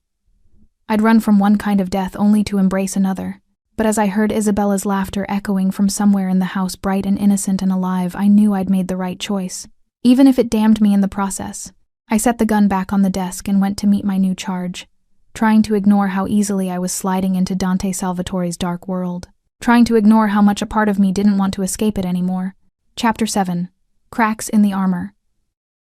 A: I'd run from one kind of death only to embrace another. But as I heard Isabella's laughter echoing from somewhere in the house, bright and innocent and alive, I knew I'd made the right choice, even if it damned me in the process. I set the gun back on the desk and went to meet my new charge, trying to ignore how easily I was sliding into Dante Salvatore's dark world, trying to ignore how much a part of me didn't want to escape it anymore. Chapter 7. Cracks in the Armor.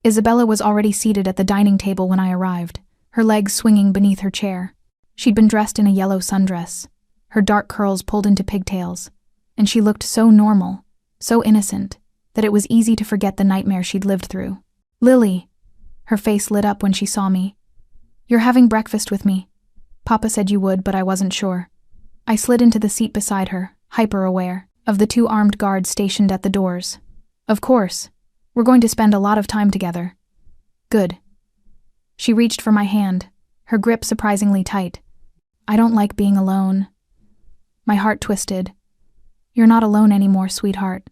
A: Isabella was already seated at the dining table when I arrived, her legs swinging beneath her chair. She'd been dressed in a yellow sundress, her dark curls pulled into pigtails, and she looked so normal, so innocent, that it was easy to forget the nightmare she'd lived through. Lily! Her face lit up when she saw me. You're having breakfast with me. Papa said you would, but I wasn't sure. I slid into the seat beside her, hyper-aware of the 2 armed guards stationed at the doors. Of course. We're going to spend a lot of time together. Good. She reached for my hand, her grip surprisingly tight. I don't like being alone. My heart twisted. You're not alone anymore, sweetheart.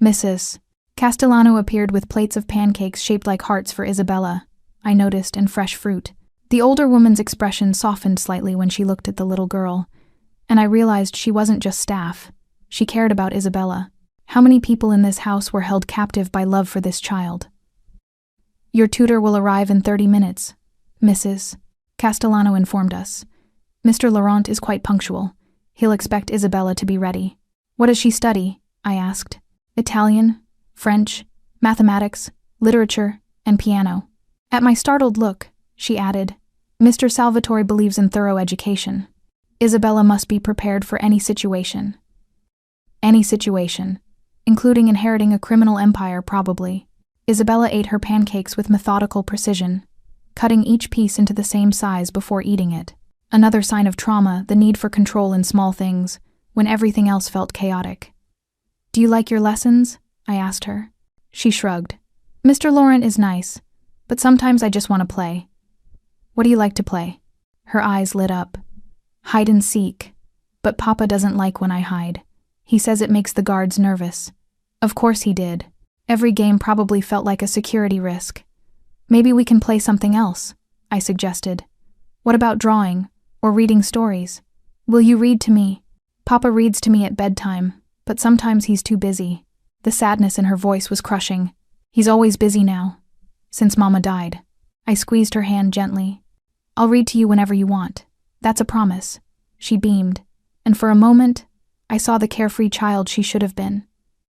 A: Mrs. Castellano appeared with plates of pancakes shaped like hearts for Isabella, I noticed, and fresh fruit. The older woman's expression softened slightly when she looked at the little girl, and I realized she wasn't just staff. She cared about Isabella. How many people in this house were held captive by love for this child? Your tutor will arrive in 30 minutes, Mrs. Castellano informed us. Mr. Laurent is quite punctual. He'll expect Isabella to be ready. What does she study? I asked. Italian, French, mathematics, literature, and piano. At my startled look, she added, Mr. Salvatore believes in thorough education. Isabella must be prepared for any situation. Any situation, including inheriting a criminal empire, probably. Isabella ate her pancakes with methodical precision, cutting each piece into the same size before eating it. Another sign of trauma, the need for control in small things, when everything else felt chaotic. Do you like your lessons? I asked her. She shrugged. Mr. Laurent is nice, but sometimes I just want to play. What do you like to play? Her eyes lit up. Hide and seek. But Papa doesn't like when I hide. He says it makes the guards nervous. Of course he did. Every game probably felt like a security risk. Maybe we can play something else, I suggested. What about drawing, or reading stories? Will you read to me? Papa reads to me at bedtime, but sometimes he's too busy. The sadness in her voice was crushing. He's always busy now, since Mama died. I squeezed her hand gently. I'll read to you whenever you want. That's a promise. She beamed, and for a moment, I saw the carefree child she should have been.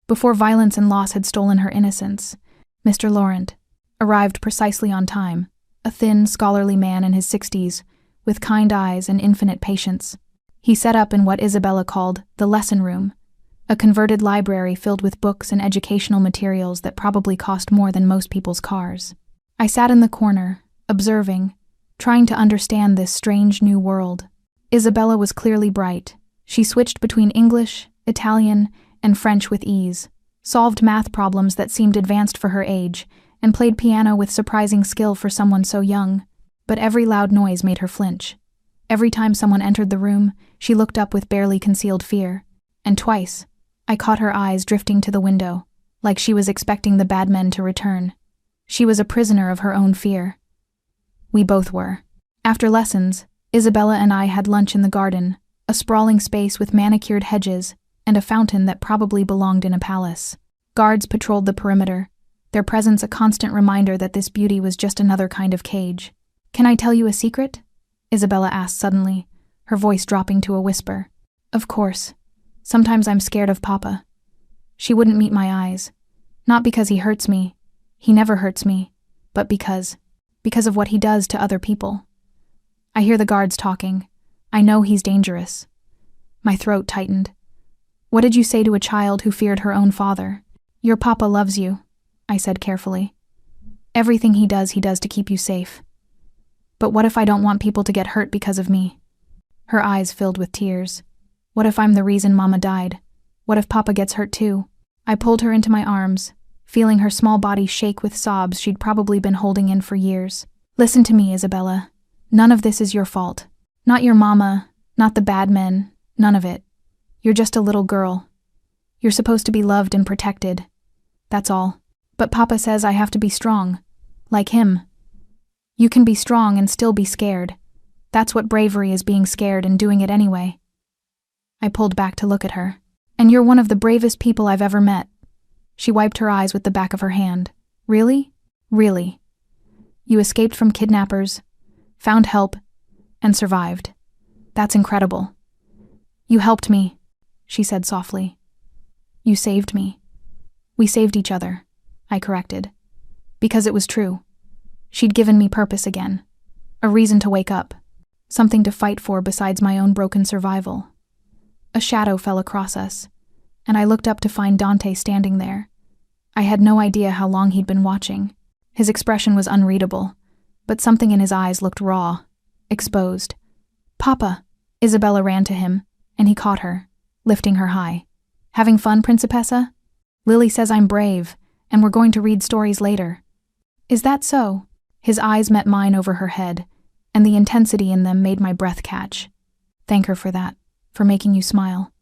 A: Before violence and loss had stolen her innocence, Mr. Laurent arrived precisely on time, a thin, scholarly man in his 60s, with kind eyes and infinite patience. He set up in what Isabella called the lesson room, a converted library filled with books and educational materials that probably cost more than most people's cars. I sat in the corner, observing, trying to understand this strange new world. Isabella was clearly bright. She switched between English, Italian, and French with ease, solved math problems that seemed advanced for her age, and played piano with surprising skill for someone so young. But every loud noise made her flinch. Every time someone entered the room, she looked up with barely concealed fear. And twice, I caught her eyes drifting to the window, like she was expecting the bad men to return. She was a prisoner of her own fear. We both were. After lessons, Isabella and I had lunch in the garden, a sprawling space with manicured hedges and a fountain that probably belonged in a palace. Guards patrolled the perimeter, their presence a constant reminder that this beauty was just another kind of cage. Can I tell you a secret? Isabella asked suddenly, her voice dropping to a whisper. Of course. Sometimes I'm scared of Papa. She wouldn't meet my eyes. Not because he hurts me. He never hurts me. But because of what he does to other people. I hear the guards talking. I know he's dangerous. My throat tightened. What did you say to a child who feared her own father? Your Papa loves you, I said carefully. Everything he does to keep you safe. But what if I don't want people to get hurt because of me? Her eyes filled with tears. What if I'm the reason Mama died? What if Papa gets hurt too? I pulled her into my arms, feeling her small body shake with sobs she'd probably been holding in for years. Listen to me, Isabella. None of this is your fault. Not your mama, not the bad men, none of it. You're just a little girl. You're supposed to be loved and protected. That's all. But Papa says I have to be strong. Like him. You can be strong and still be scared. That's what bravery is, being scared and doing it anyway. I pulled back to look at her. And you're one of the bravest people I've ever met. She wiped her eyes with the back of her hand. Really? Really. You escaped from kidnappers, found help, and survived. That's incredible. You helped me, she said softly. You saved me. We saved each other, I corrected. Because it was true. She'd given me purpose again. A reason to wake up. Something to fight for besides my own broken survival. A shadow fell across us, and I looked up to find Dante standing there. I had no idea how long he'd been watching. His expression was unreadable, but something in his eyes looked raw, exposed. Papa! Isabella ran to him, and he caught her, lifting her high. Having fun, Principessa? Lily says I'm brave, and we're going to read stories later. Is that so? His eyes met mine over her head, and the intensity in them made my breath catch. Thank her for that, for making you smile.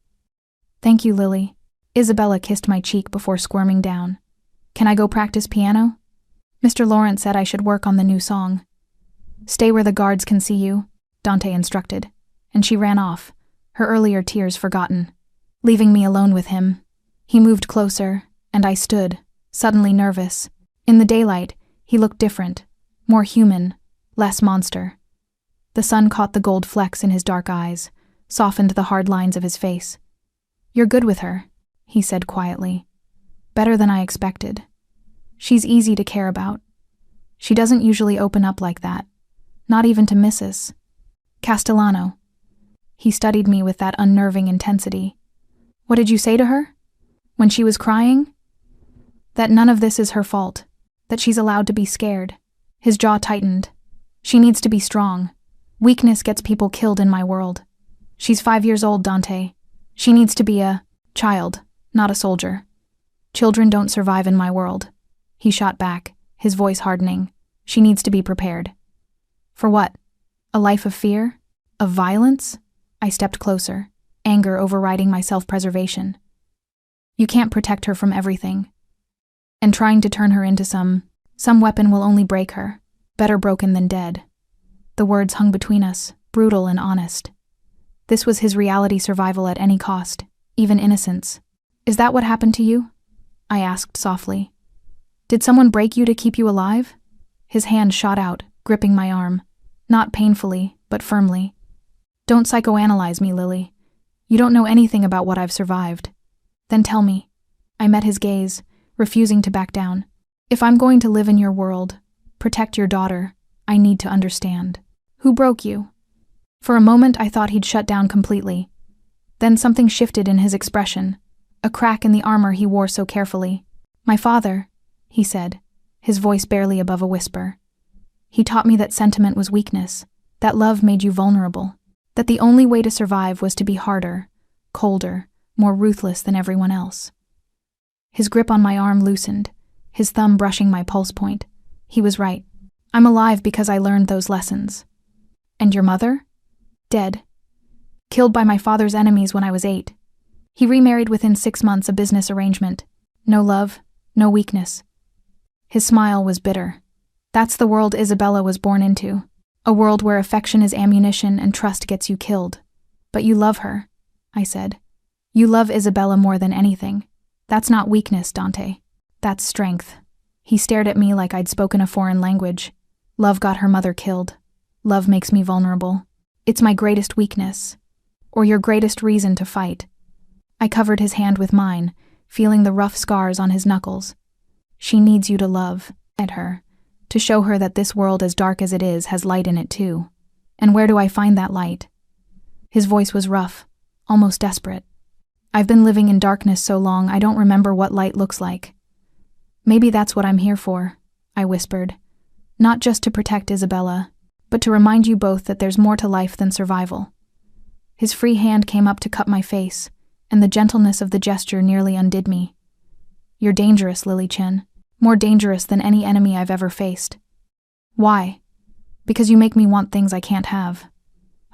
A: Thank you, Lily. Isabella kissed my cheek before squirming down. Can I go practice piano? Mr. Lawrence said I should work on the new song. Stay where the guards can see you, Dante instructed, and she ran off, her earlier tears forgotten, leaving me alone with him. He moved closer, and I stood, suddenly nervous. In the daylight, he looked different, more human, less monster. The sun caught the gold flecks in his dark eyes, softened the hard lines of his face. You're good with her, he said quietly. Better than I expected. She's easy to care about. She doesn't usually open up like that, not even to Mrs. Castellano. He studied me with that unnerving intensity. What did you say to her? When she was crying? That none of this is her fault, that she's allowed to be scared. His jaw tightened. She needs to be strong. Weakness gets people killed in my world. She's 5 years old, Dante. She needs to be a child, not a soldier. Children don't survive in my world. He shot back, his voice hardening. She needs to be prepared. For what? A life of fear? Of violence? I stepped closer, anger overriding my self-preservation. You can't protect her from everything. And trying to turn her into some weapon will only break her. Better broken than dead. The words hung between us, brutal and honest. This was his reality survival at any cost, even innocence. Is that what happened to you? I asked softly. Did someone break you to keep you alive? His hand shot out, gripping my arm. Not painfully, but firmly. Don't psychoanalyze me, Lily. You don't know anything about what I've survived. Then tell me. I met his gaze, refusing to back down. If I'm going to live in your world, protect your daughter, I need to understand. Who broke you? For a moment I thought he'd shut down completely. Then something shifted in his expression, a crack in the armor he wore so carefully. My father, he said, his voice barely above a whisper. He taught me that sentiment was weakness, that love made you vulnerable, that the only way to survive was to be harder, colder, more ruthless than everyone else. His grip on my arm loosened, his thumb brushing my pulse point. He was right. I'm alive because I learned those lessons. And your mother? Dead. Killed by my father's enemies when I was 8. He remarried within 6 months, a business arrangement. No love, no weakness. His smile was bitter. That's the world Isabella was born into. A world where affection is ammunition and trust gets you killed. But you love her, I said. You love Isabella more than anything. That's not weakness, Dante. That's strength. He stared at me like I'd spoken a foreign language. Love got her mother killed. Love makes me vulnerable. It's my greatest weakness. Or your greatest reason to fight. I covered his hand with mine, feeling the rough scars on his knuckles. She needs you to love, at her, to show her that this world, as dark as it is, has light in it too. And where do I find that light? His voice was rough, almost desperate. I've been living in darkness so long I don't remember what light looks like. Maybe that's what I'm here for, I whispered. Not just to protect Isabella, but to remind you both that there's more to life than survival. His free hand came up to cup my face, and the gentleness of the gesture nearly undid me. You're dangerous, Lily Chen. More dangerous than any enemy I've ever faced. Why? Because you make me want things I can't have.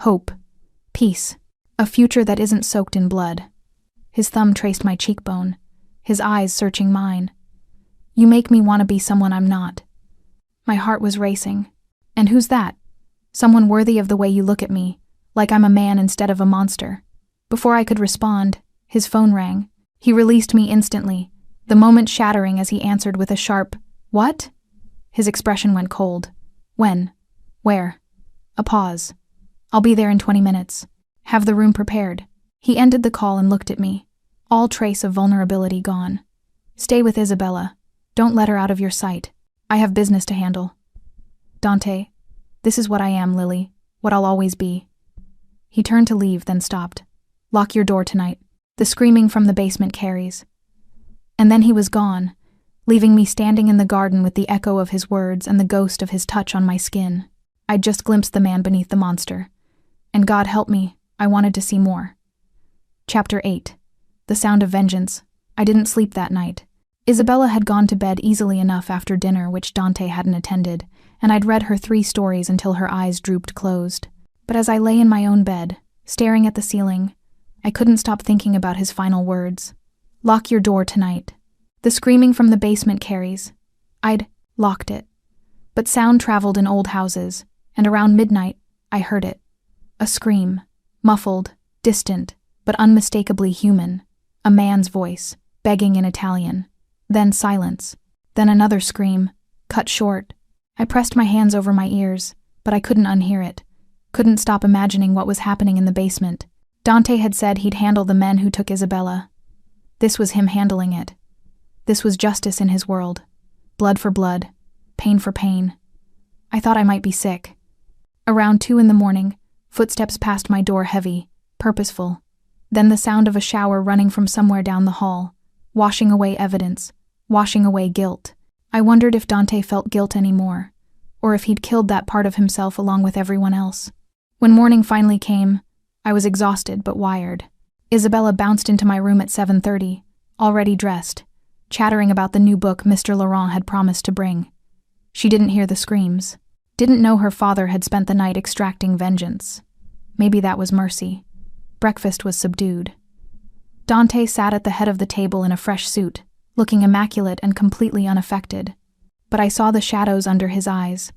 A: Hope. Peace. A future that isn't soaked in blood. His thumb traced my cheekbone, his eyes searching mine. You make me want to be someone I'm not. My heart was racing. And who's that? Someone worthy of the way you look at me, like I'm a man instead of a monster. Before I could respond, his phone rang. He released me instantly, the moment shattering as he answered with a sharp, "What?" His expression went cold. When? Where? A pause. I'll be there in 20 minutes. Have the room prepared. He ended the call and looked at me, all trace of vulnerability gone. Stay with Isabella. Don't let her out of your sight. I have business to handle. Dante, this is what I am, Lily, what I'll always be. He turned to leave, then stopped. Lock your door tonight. The screaming from the basement carries. And then he was gone, leaving me standing in the garden with the echo of his words and the ghost of his touch on my skin. I'd just glimpsed the man beneath the monster. And God help me, I wanted to see more. Chapter 8. The Sound of Vengeance. I didn't sleep that night. Isabella had gone to bed easily enough after dinner, which Dante hadn't attended, and I'd read her 3 stories until her eyes drooped closed. But as I lay in my own bed, staring at the ceiling, I couldn't stop thinking about his final words. Lock your door tonight. The screaming from the basement carries. I'd locked it. But sound traveled in old houses, and around midnight, I heard it. A scream, muffled, distant, but unmistakably human. A man's voice, begging in Italian. Then silence. Then another scream, cut short. I pressed my hands over my ears, but I couldn't unhear it. Couldn't stop imagining what was happening in the basement. Dante had said he'd handle the men who took Isabella. This was him handling it. This was justice in his world. Blood for blood. Pain for pain. I thought I might be sick. Around 2 a.m, footsteps passed my door heavy, purposeful. Then the sound of a shower running from somewhere down the hall, washing away evidence, washing away guilt. I wondered if Dante felt guilt anymore, or if he'd killed that part of himself along with everyone else. When morning finally came, I was exhausted but wired. Isabella bounced into my room at 7:30, already dressed, chattering about the new book Mr. Laurent had promised to bring. She didn't hear the screams. Didn't know her father had spent the night extracting vengeance. Maybe that was mercy. Breakfast was subdued. Dante sat at the head of the table in a fresh suit, looking immaculate and completely unaffected. But I saw the shadows under his eyes,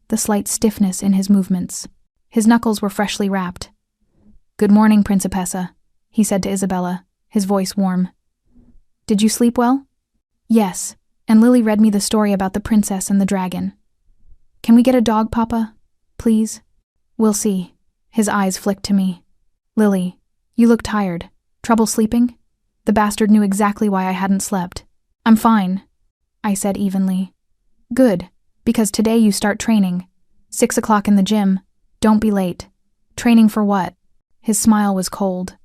A: the slight stiffness in his movements. His knuckles were freshly wrapped. "Good morning, Principessa," he said to Isabella, his voice warm. "Did you sleep well?" "Yes, and Lily read me the story about the princess and the dragon." "Can we get a dog, Papa? Please?" "We'll see." His eyes flicked to me. "Lily, you look tired. Trouble sleeping?" The bastard knew exactly why I hadn't slept. "I'm fine," I said evenly. "Good, because today you start training. 6 o'clock in the gym. Don't be late." "Training for what?" His smile was cold.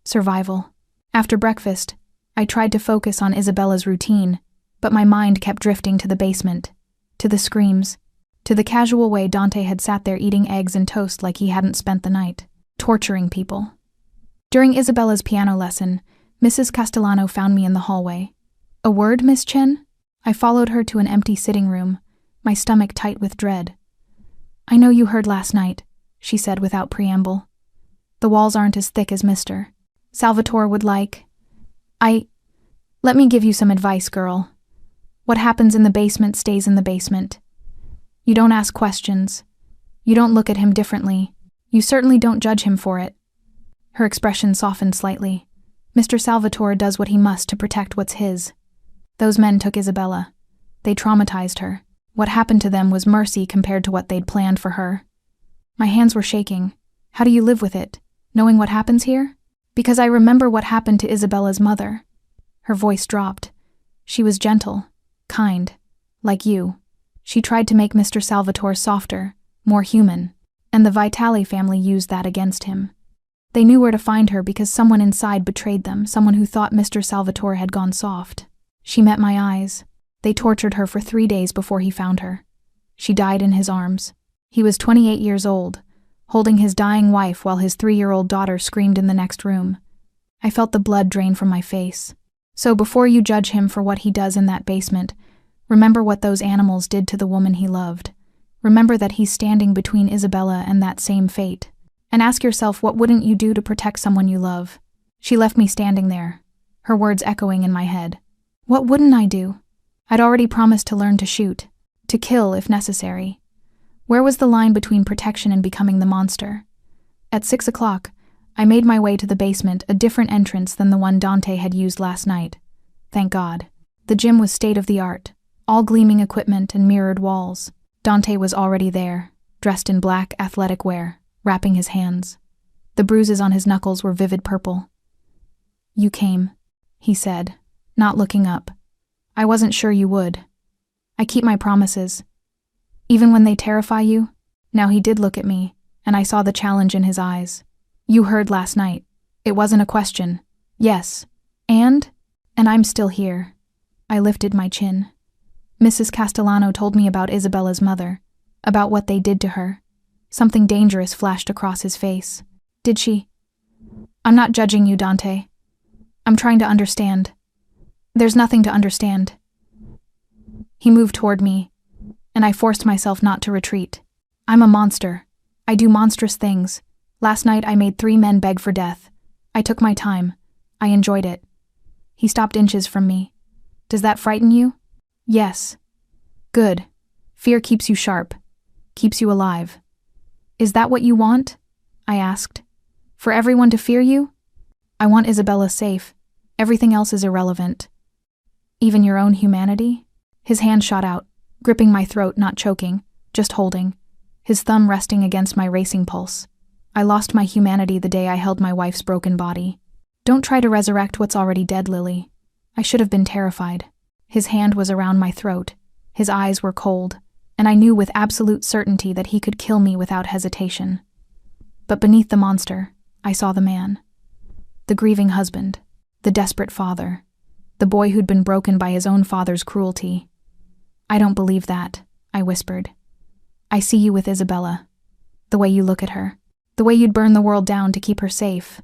A: "Survival." After breakfast, I tried to focus on Isabella's routine, but my mind kept drifting to the basement, to the screams, to the casual way Dante had sat there eating eggs and toast like he hadn't spent the night, torturing people. During Isabella's piano lesson, Mrs. Castellano found me in the hallway. "A word, Miss Chen?" I followed her to an empty sitting room, my stomach tight with dread. "I know you heard last night," she said without preamble. "The walls aren't as thick as Mr. Salvatore would like. Let me give you some advice, girl. What happens in the basement stays in the basement. You don't ask questions. You don't look at him differently. You certainly don't judge him for it." Her expression softened slightly. Mr. Salvatore does what he must to protect what's his. Those men took Isabella. They traumatized her. What happened to them was mercy compared to what they'd planned for her. My hands were shaking. How do you live with it, knowing what happens here? Because I remember what happened to Isabella's mother. Her voice dropped. She was gentle, kind, like you. She tried to make Mr. Salvatore softer, more human, and the Vitali family used that against him. They knew where to find her because someone inside betrayed them, someone who thought Mr. Salvatore had gone soft. She met my eyes. They tortured her for 3 days before he found her. She died in his arms. He was 28 years old, holding his dying wife while his 3-year-old daughter screamed in the next room. I felt the blood drain from my face. So before you judge him for what he does in that basement, remember what those animals did to the woman he loved. Remember that he's standing between Isabella and that same fate. And ask yourself, what wouldn't you do to protect someone you love? She left me standing there, her words echoing in my head. What wouldn't I do? I'd already promised to learn to shoot, to kill if necessary. Where was the line between protection and becoming the monster? At 6 o'clock, I made my way to the basement, a different entrance than the one Dante had used last night. Thank God. The gym was state-of-the-art, all gleaming equipment and mirrored walls. Dante was already there, dressed in black athletic wear, wrapping his hands. The bruises on his knuckles were vivid purple. "You came," he said, not looking up. "I wasn't sure you would. I keep my promises. Even when they terrify you." Now he did look at me, and I saw the challenge in his eyes. "You heard last night. It wasn't a question. Yes. And I'm still here." I lifted my chin. Mrs. Castellano told me about Isabella's mother, about what they did to her. Something dangerous flashed across his face. "Did she?" "I'm not judging you, Dante. I'm trying to understand." "There's nothing to understand." He moved toward me, and I forced myself not to retreat. "I'm a monster. I do monstrous things. Last night I made 3 men beg for death. I took my time. I enjoyed it. He stopped inches from me. Does that frighten you? Yes. Good. Fear keeps you sharp. Keeps you alive. Is that what you want? I asked. For everyone to fear you? I want Isabella safe. Everything else is irrelevant. Even your own humanity? His hand shot out, gripping my throat, not choking, just holding, his thumb resting against my racing pulse. I lost my humanity the day I held my wife's broken body. Don't try to resurrect what's already dead, Lily. I should have been terrified. His hand was around my throat. His eyes were cold, and I knew with absolute certainty that he could kill me without hesitation. But beneath the monster, I saw the man. The grieving husband, the desperate father, the boy who'd been broken by his own father's cruelty. I don't believe that, I whispered. I see you with Isabella. The way you look at her. The way you'd burn the world down to keep her safe.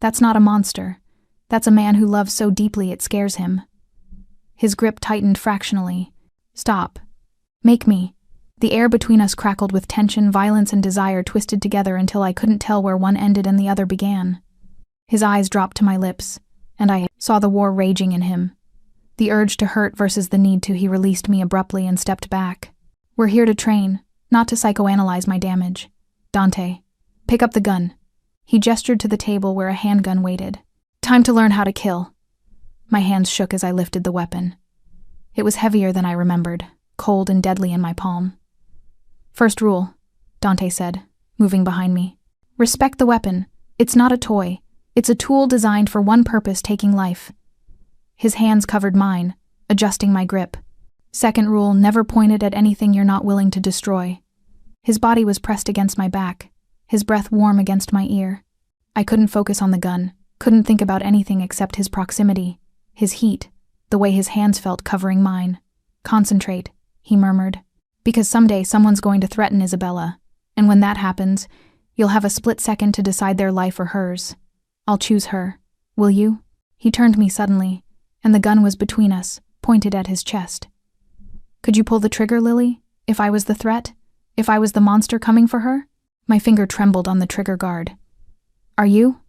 A: That's not a monster. That's a man who loves so deeply it scares him. His grip tightened fractionally. Stop. Make me. The air between us crackled with tension, violence, and desire twisted together until I couldn't tell where one ended and the other began. His eyes dropped to my lips, and I saw the war raging in him. The urge to hurt versus the need to. He released me abruptly and stepped back. We're here to train, not to psychoanalyze my damage. Dante, pick up the gun. He gestured to the table where a handgun waited. Time to learn how to kill. My hands shook as I lifted the weapon. It was heavier than I remembered, cold and deadly in my palm. First rule, Dante said, moving behind me. Respect the weapon. It's not a toy. It's a tool designed for one purpose, taking life. His hands covered mine, adjusting my grip. Second rule, never point it at anything you're not willing to destroy. His body was pressed against my back, his breath warm against my ear. I couldn't focus on the gun, couldn't think about anything except his proximity, his heat, the way his hands felt covering mine. Concentrate, he murmured, because someday someone's going to threaten Isabella, and when that happens, you'll have a split second to decide their life or hers. I'll choose her. Will you? He turned me suddenly, and the gun was between us, pointed at his chest. Could you pull the trigger, Lily? If I was the threat? If I was the monster coming for her? My finger trembled on the trigger guard. Are you?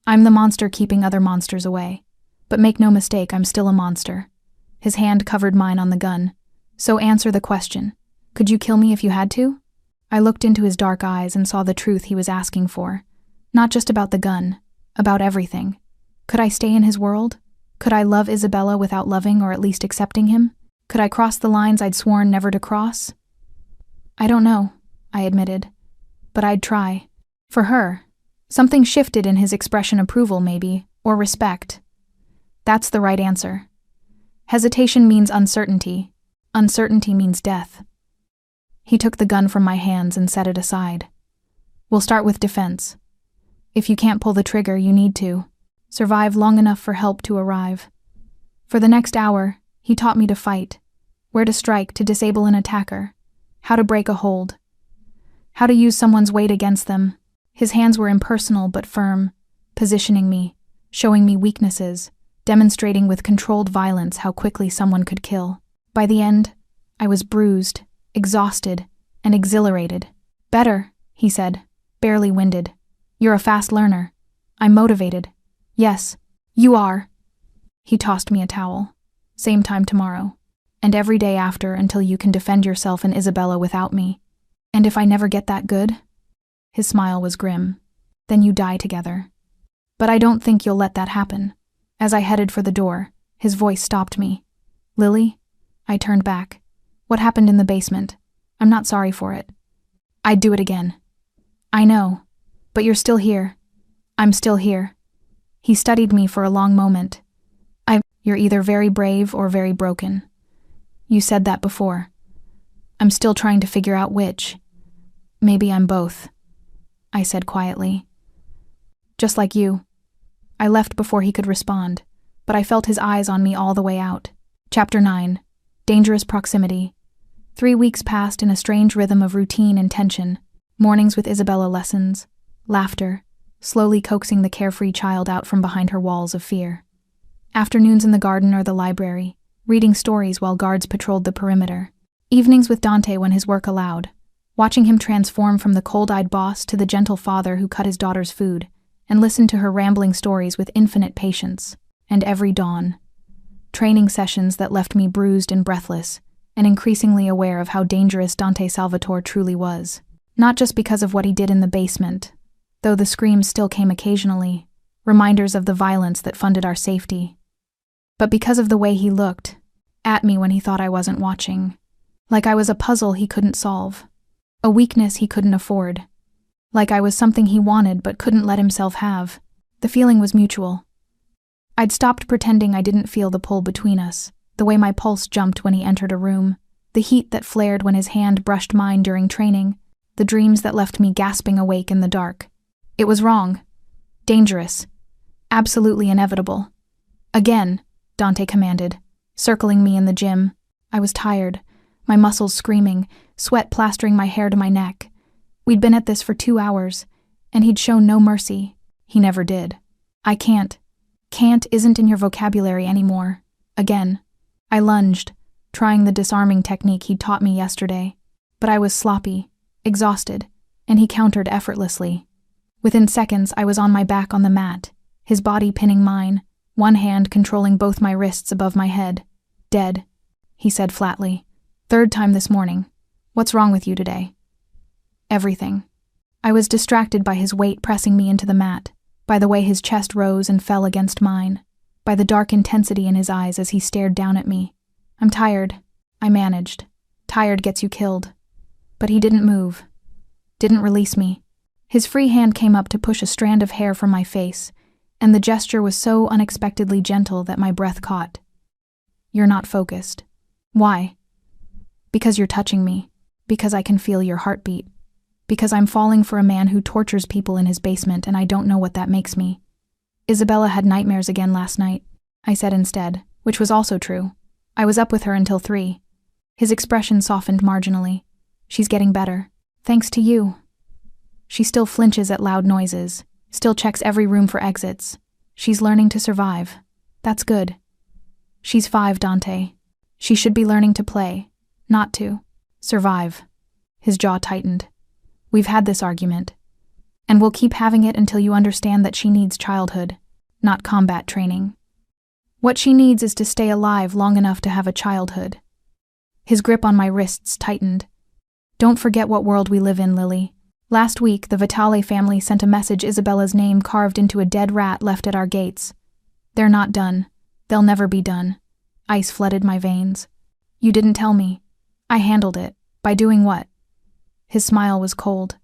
A: I'm the monster keeping other monsters away. But make no mistake, I'm still a monster. His hand covered mine on the gun. So answer the question. Could you kill me if you had to? I looked into his dark eyes and saw the truth he was asking for. Not just about the gun, about everything. Could I stay in his world? Could I love Isabella without loving or at least accepting him? Could I cross the lines I'd sworn never to cross? I don't know, I admitted. But I'd try. For her. Something shifted in his expression, approval maybe, or respect. That's the right answer. Hesitation means uncertainty. Uncertainty means death. He took the gun from my hands and set it aside. We'll start with defense. If you can't pull the trigger, you need to. Survive long enough for help to arrive. For the next hour, he taught me to fight, where to strike to disable an attacker, how to break a hold, how to use someone's weight against them. His hands were impersonal but firm, positioning me, showing me weaknesses, demonstrating with controlled violence how quickly someone could kill. By the end, I was bruised, exhausted, and exhilarated. Better, he said, barely winded. You're a fast learner. I'm motivated. Yes, you are. He tossed me a towel. Same time tomorrow. And every day after until you can defend yourself and Isabella without me. And if I never get that good? His smile was grim. Then you die together. But I don't think you'll let that happen. As I headed for the door, his voice stopped me. Lily? I turned back. What happened in the basement? I'm not sorry for it. I'd do it again. I know. But you're still here. I'm still here. He studied me for a long moment. You're either very brave or very broken. You said that before. I'm still trying to figure out which. Maybe I'm both, I said quietly. Just like you. I left before he could respond, but I felt his eyes on me all the way out. Chapter 9. Dangerous Proximity. 3 weeks passed in a strange rhythm of routine and tension. Mornings with Isabella lessons, laughter, slowly coaxing the carefree child out from behind her walls of fear. Afternoons in the garden or the library, reading stories while guards patrolled the perimeter. Evenings with Dante when his work allowed, watching him transform from the cold-eyed boss to the gentle father who cut his daughter's food, and listened to her rambling stories with infinite patience. And every dawn, training sessions that left me bruised and breathless, and increasingly aware of how dangerous Dante Salvatore truly was. Not just because of what he did in the basement, though the screams still came occasionally, reminders of the violence that funded our safety, but because of the way he looked at me when he thought I wasn't watching, like I was a puzzle he couldn't solve, a weakness he couldn't afford, like I was something he wanted but couldn't let himself have. The feeling was mutual. I'd stopped pretending I didn't feel the pull between us, the way my pulse jumped when he entered a room, the heat that flared when his hand brushed mine during training, the dreams that left me gasping awake in the dark. It was wrong. Dangerous. Absolutely inevitable. Again, Dante commanded, circling me in the gym. I was tired, my muscles screaming, sweat plastering my hair to my neck. We'd been at this for 2 hours, and he'd shown no mercy. He never did. I can't. Can't isn't in your vocabulary anymore. Again. I lunged, trying the disarming technique he'd taught me yesterday. But I was sloppy, exhausted, and he countered effortlessly. Within seconds, I was on my back on the mat, his body pinning mine, one hand controlling both my wrists above my head. Dead, he said flatly. 3rd time this morning. What's wrong with you today? Everything. I was distracted by his weight pressing me into the mat, by the way his chest rose and fell against mine, by the dark intensity in his eyes as he stared down at me. I'm tired, I managed. Tired gets you killed. But he didn't move. Didn't release me. His free hand came up to push a strand of hair from my face, and the gesture was so unexpectedly gentle that my breath caught. You're not focused. Why? Because you're touching me. Because I can feel your heartbeat. Because I'm falling for a man who tortures people in his basement and I don't know what that makes me. Isabella had nightmares again last night, I said instead, which was also true. I was up with her until 3. His expression softened marginally. She's getting better. Thanks to you. She still flinches at loud noises, still checks every room for exits. She's learning to survive. That's good. She's 5, Dante. She should be learning to play, not to survive. His jaw tightened. We've had this argument, and we'll keep having it until you understand that she needs childhood, not combat training. What she needs is to stay alive long enough to have a childhood. His grip on my wrists tightened. Don't forget what world we live in, Lily. Last week, the Vitale family sent a message Isabella's name carved into a dead rat left at our gates. They're not done. They'll never be done. Ice flooded my veins. You didn't tell me. I handled it. By doing what? His smile was cold.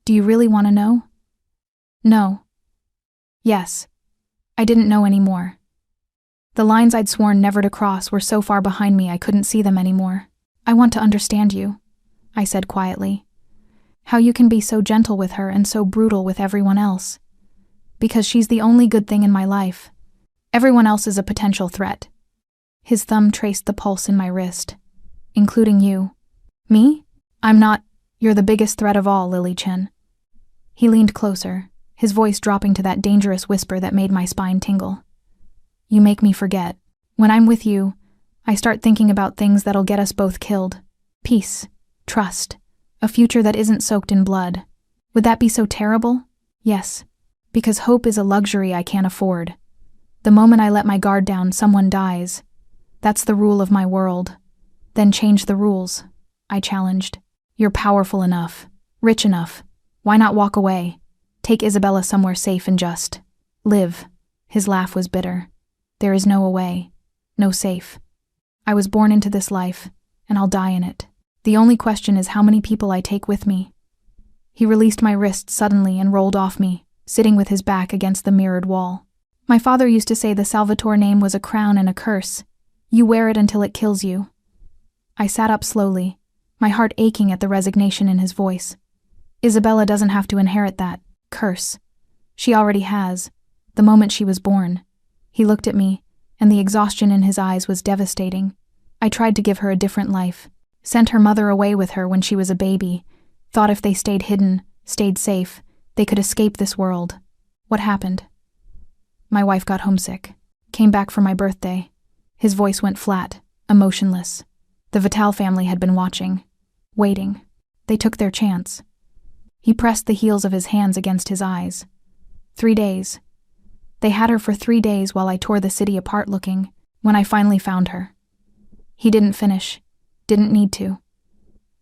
A: Do you really want to know? No. Yes. I didn't know anymore. The lines I'd sworn never to cross were so far behind me I couldn't see them anymore. I want to understand you, I said quietly. How you can be so gentle with her and so brutal with everyone else. Because she's the only good thing in my life. Everyone else is a potential threat. His thumb traced the pulse in my wrist. Including you. Me? I'm not. You're the biggest threat of all, Lily Chen. He leaned closer, his voice dropping to that dangerous whisper that made my spine tingle. You make me forget. When I'm with you, I start thinking about things that'll get us both killed. Peace. Trust. A future that isn't soaked in blood. Would that be so terrible? Yes. Because hope is a luxury I can't afford. The moment I let my guard down, someone dies. That's the rule of my world. Then change the rules, I challenged. You're powerful enough. Rich enough. Why not walk away? Take Isabella somewhere safe and just live. His laugh was bitter. There is no away. No safe. I was born into this life, and I'll die in it. The only question is how many people I take with me. He released my wrist suddenly and rolled off me, sitting with his back against the mirrored wall. My father used to say the Salvatore name was a crown and a curse. You wear it until it kills you. I sat up slowly, my heart aching at the resignation in his voice. Isabella doesn't have to inherit that curse. She already has, the moment she was born. He looked at me, and the exhaustion in his eyes was devastating. I tried to give her a different life, sent her mother away with her when she was a baby, thought if they stayed hidden, stayed safe, they could escape this world. What happened? My wife got homesick, came back for my birthday. His voice went flat, emotionless. The Vitale family had been watching, waiting. They took their chance. He pressed the heels of his hands against his eyes. 3 days. They had her for 3 days while I tore the city apart looking, when I finally found her. He didn't finish. Didn't need to.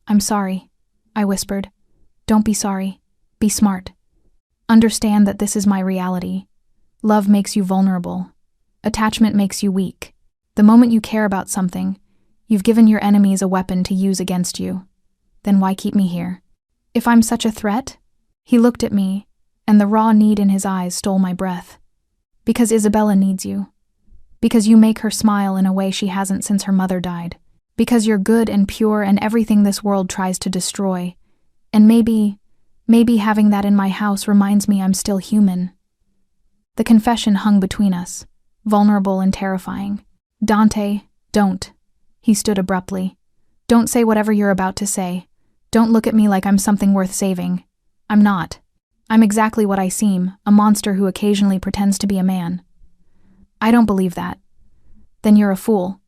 A: I'm sorry, I whispered. Don't be sorry. Be smart. Understand that this is my reality. Love makes you vulnerable. Attachment makes you weak. The moment you care about something, you've given your enemies a weapon to use against you. Then why keep me here? If I'm such a threat? He looked at me, and the raw need in his eyes stole my breath. Because Isabella needs you. Because you make her smile in a way she hasn't since her mother died. Because you're good and pure and everything this world tries to destroy. And maybe having that in my house reminds me I'm still human. The confession hung between us, vulnerable and terrifying. Dante, don't. He stood abruptly. Don't say whatever you're about to say. Don't look at me like I'm something worth saving. I'm not. I'm exactly what I seem, a monster who occasionally pretends to be a man. I don't believe that. Then you're a fool.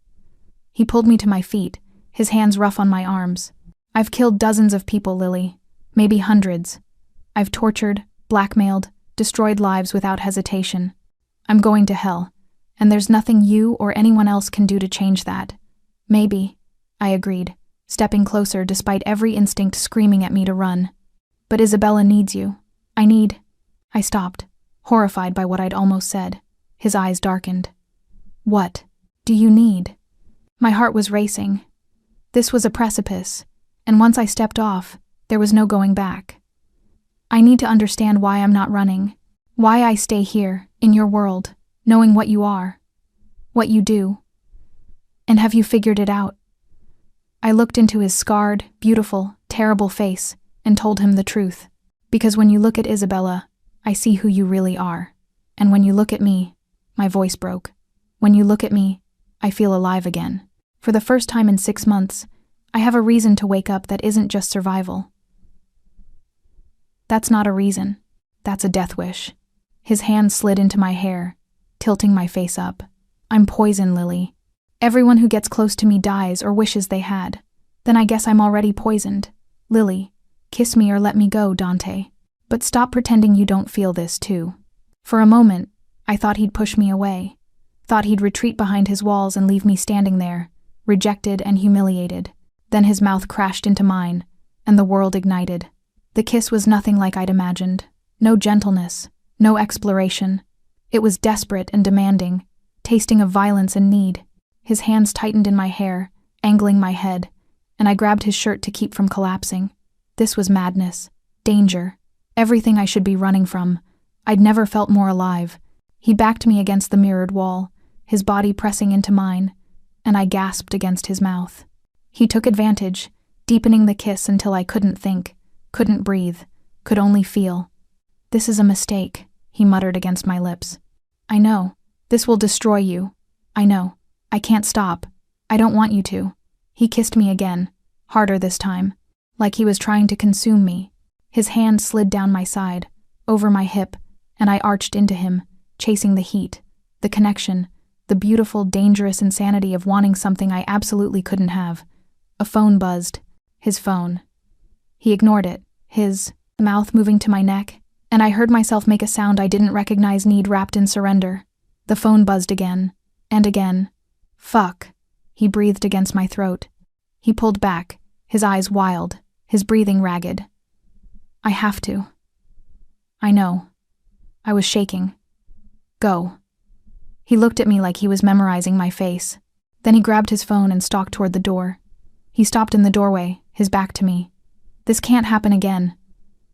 A: He pulled me to my feet, his hands rough on my arms. I've killed dozens of people, Lily. Maybe hundreds. I've tortured, blackmailed, destroyed lives without hesitation. I'm going to hell, and there's nothing you or anyone else can do to change that. Maybe, I agreed, stepping closer despite every instinct screaming at me to run. But Isabella needs you. I stopped, horrified by what I'd almost said. His eyes darkened. What do you need? My heart was racing. This was a precipice, and once I stepped off, there was no going back. I need to understand why I'm not running, why I stay here, in your world, knowing what you are, what you do. And have you figured it out? I looked into his scarred, beautiful, terrible face and told him the truth. Because when you look at Isabella, I see who you really are. And when you look at me, my voice broke. When you look at me, I feel alive again. For the first time in 6 months, I have a reason to wake up that isn't just survival. That's not a reason. That's a death wish. His hand slid into my hair, tilting my face up. I'm poison, Lily. Everyone who gets close to me dies or wishes they had. Then I guess I'm already poisoned. Lily, kiss me or let me go, Dante. But stop pretending you don't feel this, too. For a moment, I thought he'd push me away. Thought he'd retreat behind his walls and leave me standing there, rejected and humiliated. Then his mouth crashed into mine, and the world ignited. The kiss was nothing like I'd imagined. No gentleness, no exploration. It was desperate and demanding, tasting of violence and need. His hands tightened in my hair, angling my head, and I grabbed his shirt to keep from collapsing. This was madness, danger, everything I should be running from. I'd never felt more alive. He backed me against the mirrored wall, his body pressing into mine, and I gasped against his mouth. He took advantage, deepening the kiss until I couldn't think, couldn't breathe, could only feel. This is a mistake, he muttered against my lips. I know. This will destroy you. I know. I can't stop. I don't want you to. He kissed me again, harder this time, like he was trying to consume me. His hand slid down my side, over my hip, and I arched into him, chasing the heat, the connection, the beautiful, dangerous insanity of wanting something I absolutely couldn't have. A phone buzzed. His phone. He ignored it, his mouth moving to my neck, and I heard myself make a sound I didn't recognize, need wrapped in surrender. The phone buzzed again, and again. Fuck, he breathed against my throat. He pulled back, his eyes wild, his breathing ragged. I have to. I know. I was shaking. Go. He looked at me like he was memorizing my face. Then he grabbed his phone and stalked toward the door. He stopped in the doorway, his back to me. This can't happen again.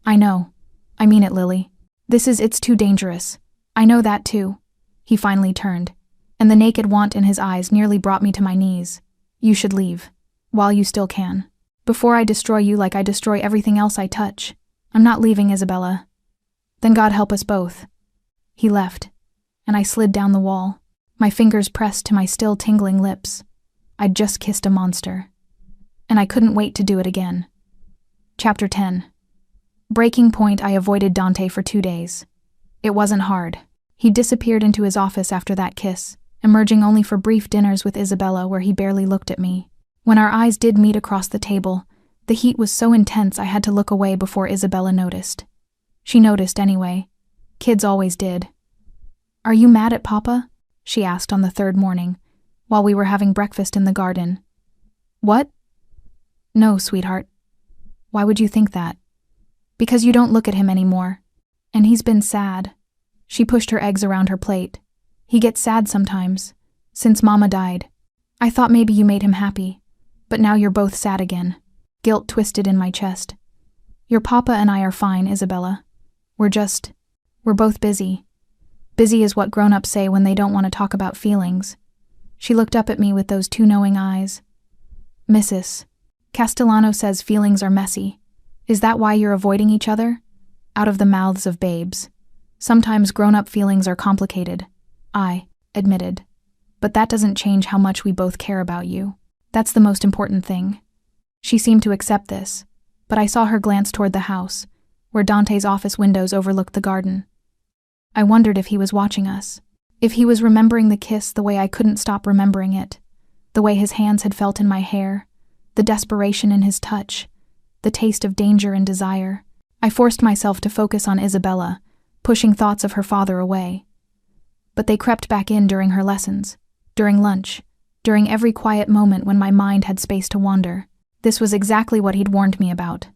A: I know. I mean it, Lily. It's too dangerous. I know that too. He finally turned, and the naked want in his eyes nearly brought me to my knees. You should leave, while you still can. Before I destroy you like I destroy everything else I touch. I'm not leaving, Isabella. Then God help us both. He left, and I slid down the wall, my fingers pressed to my still tingling lips. I'd just kissed a monster, and I couldn't wait to do it again. Chapter 10. Breaking point. I avoided Dante for 2 days. It wasn't hard. He disappeared into his office after that kiss, emerging only for brief dinners with Isabella where he barely looked at me. When our eyes did meet across the table, the heat was so intense I had to look away before Isabella noticed. She noticed anyway. Kids always did. Are you mad at Papa? She asked on the third morning, while we were having breakfast in the garden. What? No, sweetheart. Why would you think that? Because you don't look at him anymore. And he's been sad. She pushed her eggs around her plate. He gets sad sometimes, since Mama died. I thought maybe you made him happy, but now you're both sad again. Guilt twisted in my chest. Your Papa and I are fine, Isabella. We're both busy. Busy is what grown-ups say when they don't want to talk about feelings. She looked up at me with those two knowing eyes. Mrs. Castellano says feelings are messy. Is that why you're avoiding each other? Out of the mouths of babes. Sometimes grown-up feelings are complicated, I admitted. But that doesn't change how much we both care about you. That's the most important thing. She seemed to accept this, but I saw her glance toward the house, where Dante's office windows overlooked the garden. I wondered if he was watching us, if he was remembering the kiss the way I couldn't stop remembering it, the way his hands had felt in my hair, the desperation in his touch, the taste of danger and desire. I forced myself to focus on Isabella, pushing thoughts of her father away. But they crept back in during her lessons, during lunch, during every quiet moment when my mind had space to wander. This was exactly what he'd warned me about.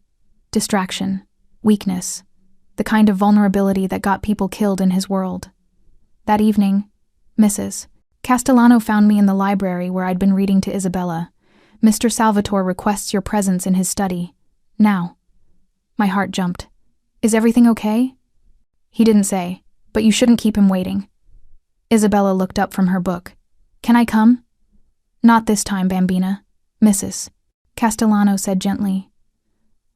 A: Distraction, weakness, the kind of vulnerability that got people killed in his world. That evening, Mrs. Castellano found me in the library where I'd been reading to Isabella. Mr. Salvatore requests your presence in his study. Now. My heart jumped. Is everything okay? He didn't say, but you shouldn't keep him waiting. Isabella looked up from her book. Can I come? Not this time, Bambina. Mrs. Castellano said gently.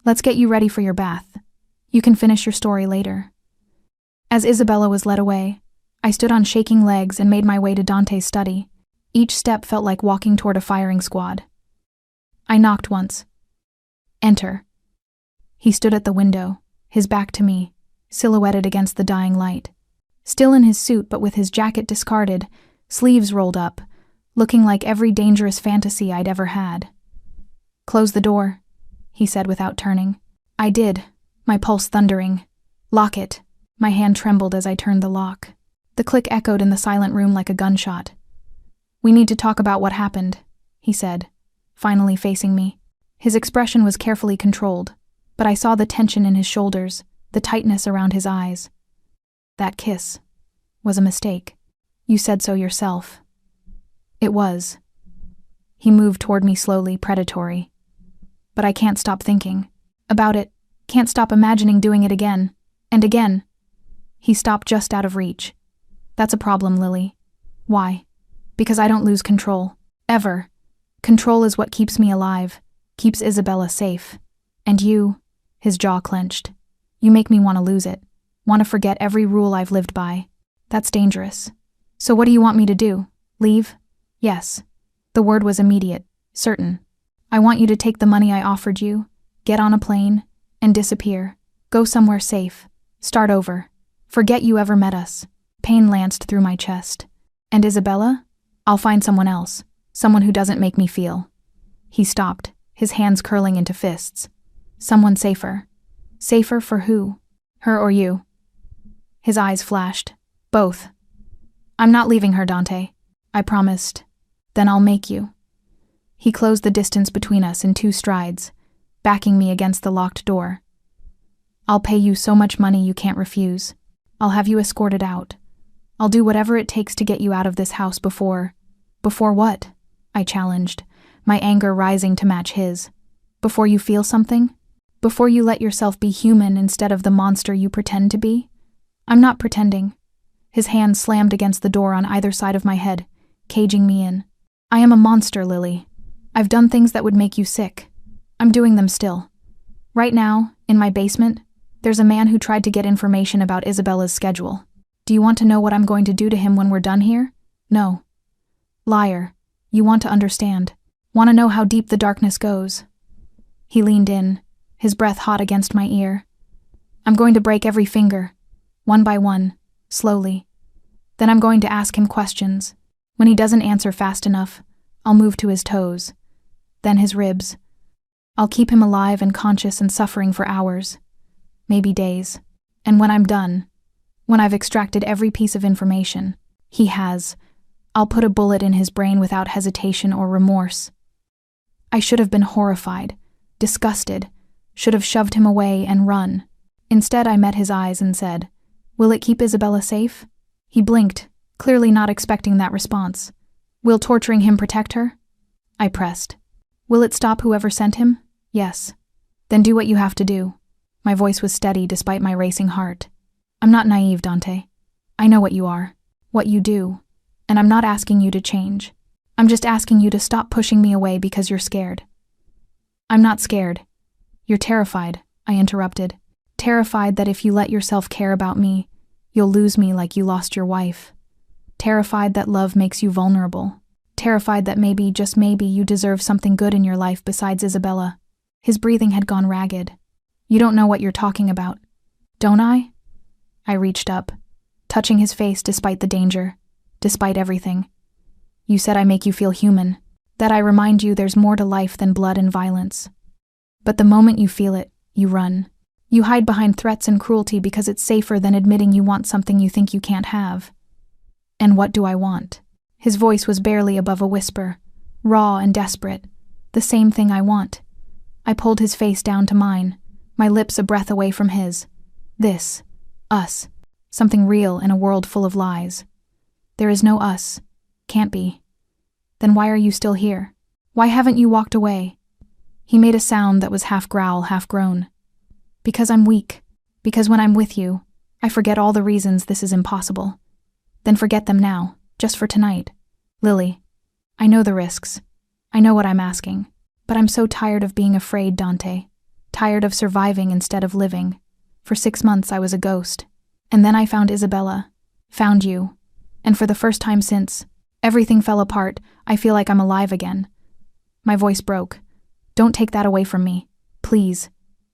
A: Let's get you ready for your bath. You can finish your story later. As Isabella was led away, I stood on shaking legs and made my way to Dante's study. Each step felt like walking toward a firing squad. I knocked once. Enter. He stood at the window, his back to me, silhouetted against the dying light. Still in his suit but with his jacket discarded, sleeves rolled up, looking like every dangerous fantasy I'd ever had. Close the door, he said without turning. I did, my pulse thundering. Lock it. My hand trembled as I turned the lock. The click echoed in the silent room like a gunshot. We need to talk about what happened, he said, finally facing me. His expression was carefully controlled, but I saw the tension in his shoulders, the tightness around his eyes. That kiss was a mistake. You said so yourself. It was. He moved toward me slowly, predatory. But I can't stop thinking about it, can't stop imagining doing it again, and again. He stopped just out of reach. That's a problem, Lily. Why? Because I don't lose control. Ever. Control is what keeps me alive, keeps Isabella safe. And you, his jaw clenched. You make me want to lose it, want to forget every rule I've lived by. That's dangerous. So what do you want me to do? Leave? Yes. The word was immediate, certain. I want you to take the money I offered you, get on a plane, and disappear. Go somewhere safe. Start over. Forget you ever met us. Pain lanced through my chest. And Isabella? I'll find someone else. Someone who doesn't make me feel. He stopped, his hands curling into fists. Someone safer. Safer for who? Her or you? His eyes flashed. Both. I'm not leaving her, Dante. I promised. Then I'll make you. He closed the distance between us in 2 strides, backing me against the locked door. I'll pay you so much money you can't refuse. I'll have you escorted out. I'll do whatever it takes to get you out of this house before... Before what? I challenged, my anger rising to match his. Before you feel something? Before you let yourself be human instead of the monster you pretend to be? I'm not pretending. His hand slammed against the door on either side of my head, caging me in. I am a monster, Lily. I've done things that would make you sick. I'm doing them still. Right now, in my basement, there's a man who tried to get information about Isabella's schedule. Do you want to know what I'm going to do to him when we're done here? No. Liar. You want to understand. Want to know how deep the darkness goes. He leaned in, his breath hot against my ear. I'm going to break every finger, one by one, slowly. Then I'm going to ask him questions. When he doesn't answer fast enough, I'll move to his toes, then his ribs. I'll keep him alive and conscious and suffering for hours, maybe days. And when I'm done, When I've extracted every piece of information, he has, I'll put a bullet in his brain without hesitation or remorse. I should have been horrified, disgusted, should have shoved him away and run. Instead, I met his eyes and said, "Will it keep Isabella safe?" He blinked, clearly not expecting that response. "Will torturing him protect her?" I pressed. "Will it stop whoever sent him?" "Yes." "Then do what you have to do." My voice was steady despite my racing heart. "I'm not naive, Dante. I know what you are, what you do, and I'm not asking you to change. I'm just asking you to stop pushing me away because you're scared." "I'm not scared. You're terrified," I interrupted. "Terrified that if you let yourself care about me, you'll lose me like you lost your wife. Terrified that love makes you vulnerable. Terrified that maybe, just maybe, you deserve something good in your life besides Isabella." His breathing had gone ragged. "You don't know what you're talking about." "Don't I?" I reached up, touching his face despite the danger, despite everything. "You said I make you feel human, that I remind you there's more to life than blood and violence. But the moment you feel it, you run. You hide behind threats and cruelty because it's safer than admitting you want something you think you can't have." "And what do I want?" His voice was barely above a whisper, raw and desperate. "The same thing I want." I pulled his face down to mine, my lips a breath away from his. "This. Us. Something real in a world full of lies. There is no us. Can't be. Then why are you still here? Why haven't you walked away?" He made a sound that was half growl, half groan. "Because I'm weak. Because when I'm with you, I forget all the reasons this is impossible. Then forget them now, just for tonight. Lily, I know the risks. I know what I'm asking. But I'm so tired of being afraid, Dante. Tired of surviving instead of living. For 6 months I was a ghost. And then I found Isabella. Found you. And for the first time since, everything fell apart. I feel like I'm alive again." My voice broke. "Don't take that away from me. Please."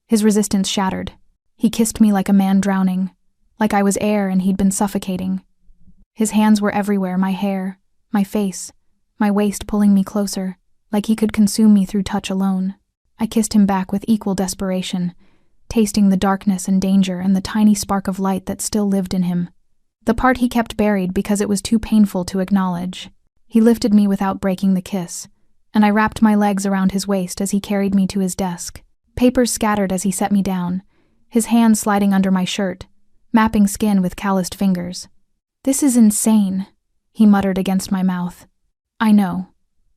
A: His resistance shattered. He kissed me like a man drowning. Like I was air and he'd been suffocating. His hands were everywhere, my hair, my face, my waist pulling me closer, like he could consume me through touch alone. I kissed him back with equal desperation, tasting the darkness and danger and the tiny spark of light that still lived in him. The part he kept buried because it was too painful to acknowledge. He lifted me without breaking the kiss, and I wrapped my legs around his waist as he carried me to his desk. Papers scattered as he set me down, his hands sliding under my shirt, mapping skin with calloused fingers. "This is insane," he muttered against my mouth. "I know.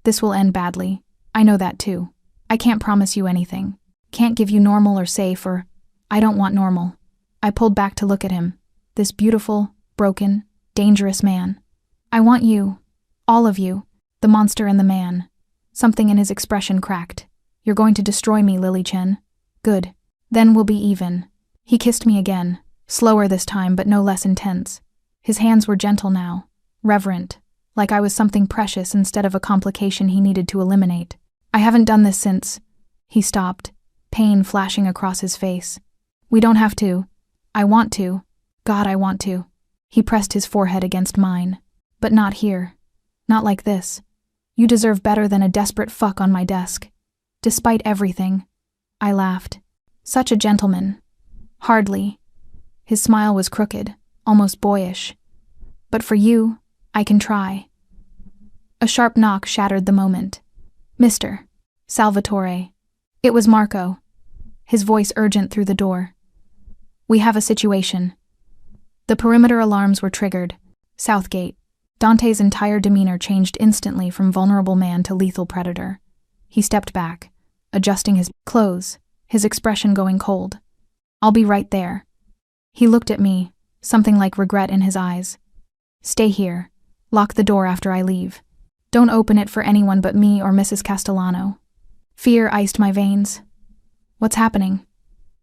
A: This will end badly. I know that too. I can't promise you anything. Can't give you normal or safe or... I don't want normal." I pulled back to look at him, this beautiful, broken, dangerous man. "I want you. All of you. The monster and the man." Something in his expression cracked. "You're going to destroy me, Lily Chen. Good. Then we'll be even." He kissed me again, slower this time but no less intense. His hands were gentle now, reverent, like I was something precious instead of a complication he needed to eliminate. "I haven't done this since..." He stopped, pain flashing across his face. "We don't have to. I want to. God, I want to." He pressed his forehead against mine. "But not here. Not like this. You deserve better than a desperate fuck on my desk. Despite everything." I laughed. "Such a gentleman." "Hardly." His smile was crooked, almost boyish. "But for you, I can try." A sharp knock shattered the moment. "Mr. Salvatore." It was Marco, his voice urgent through the door. "We have a situation." The perimeter alarms were triggered. Southgate. Dante's entire demeanor changed instantly from vulnerable man to lethal predator. He stepped back, adjusting his clothes, his expression going cold. "I'll be right there." He looked at me, something like regret in his eyes. "Stay here. Lock the door after I leave. Don't open it for anyone but me or Mrs. Castellano." Fear iced my veins. What's happening?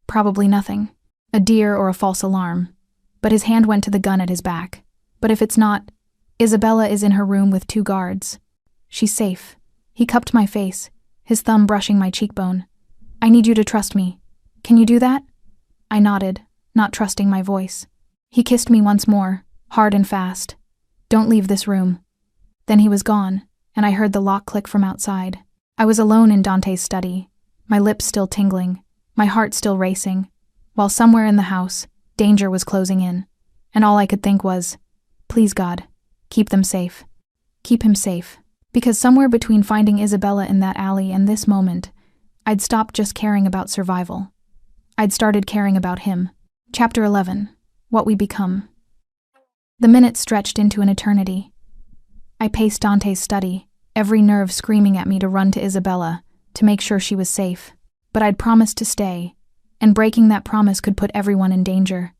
A: Probably nothing. A deer or a false alarm. But his hand went to the gun at his back. But if it's not, Isabella is in her room with 2 guards. She's safe. He cupped my face, his thumb brushing my cheekbone. "I need you to trust me. Can you do that?" I nodded, not trusting my voice. He kissed me once more, hard and fast. "Don't leave this room." Then he was gone, and I heard the lock click from outside. I was alone in Dante's study, my lips still tingling, my heart still racing, while somewhere in the house, danger was closing in. and all I could think was, please God, keep them safe. Keep him safe. Because somewhere between finding Isabella in that alley and this moment, I'd stopped just caring about survival. I'd started caring about him. Chapter 11. What We Become. The minutes stretched into an eternity. I paced Dante's study, every nerve screaming at me to run to Isabella, to make sure she was safe. But I'd promised to stay, and breaking that promise could put everyone in danger.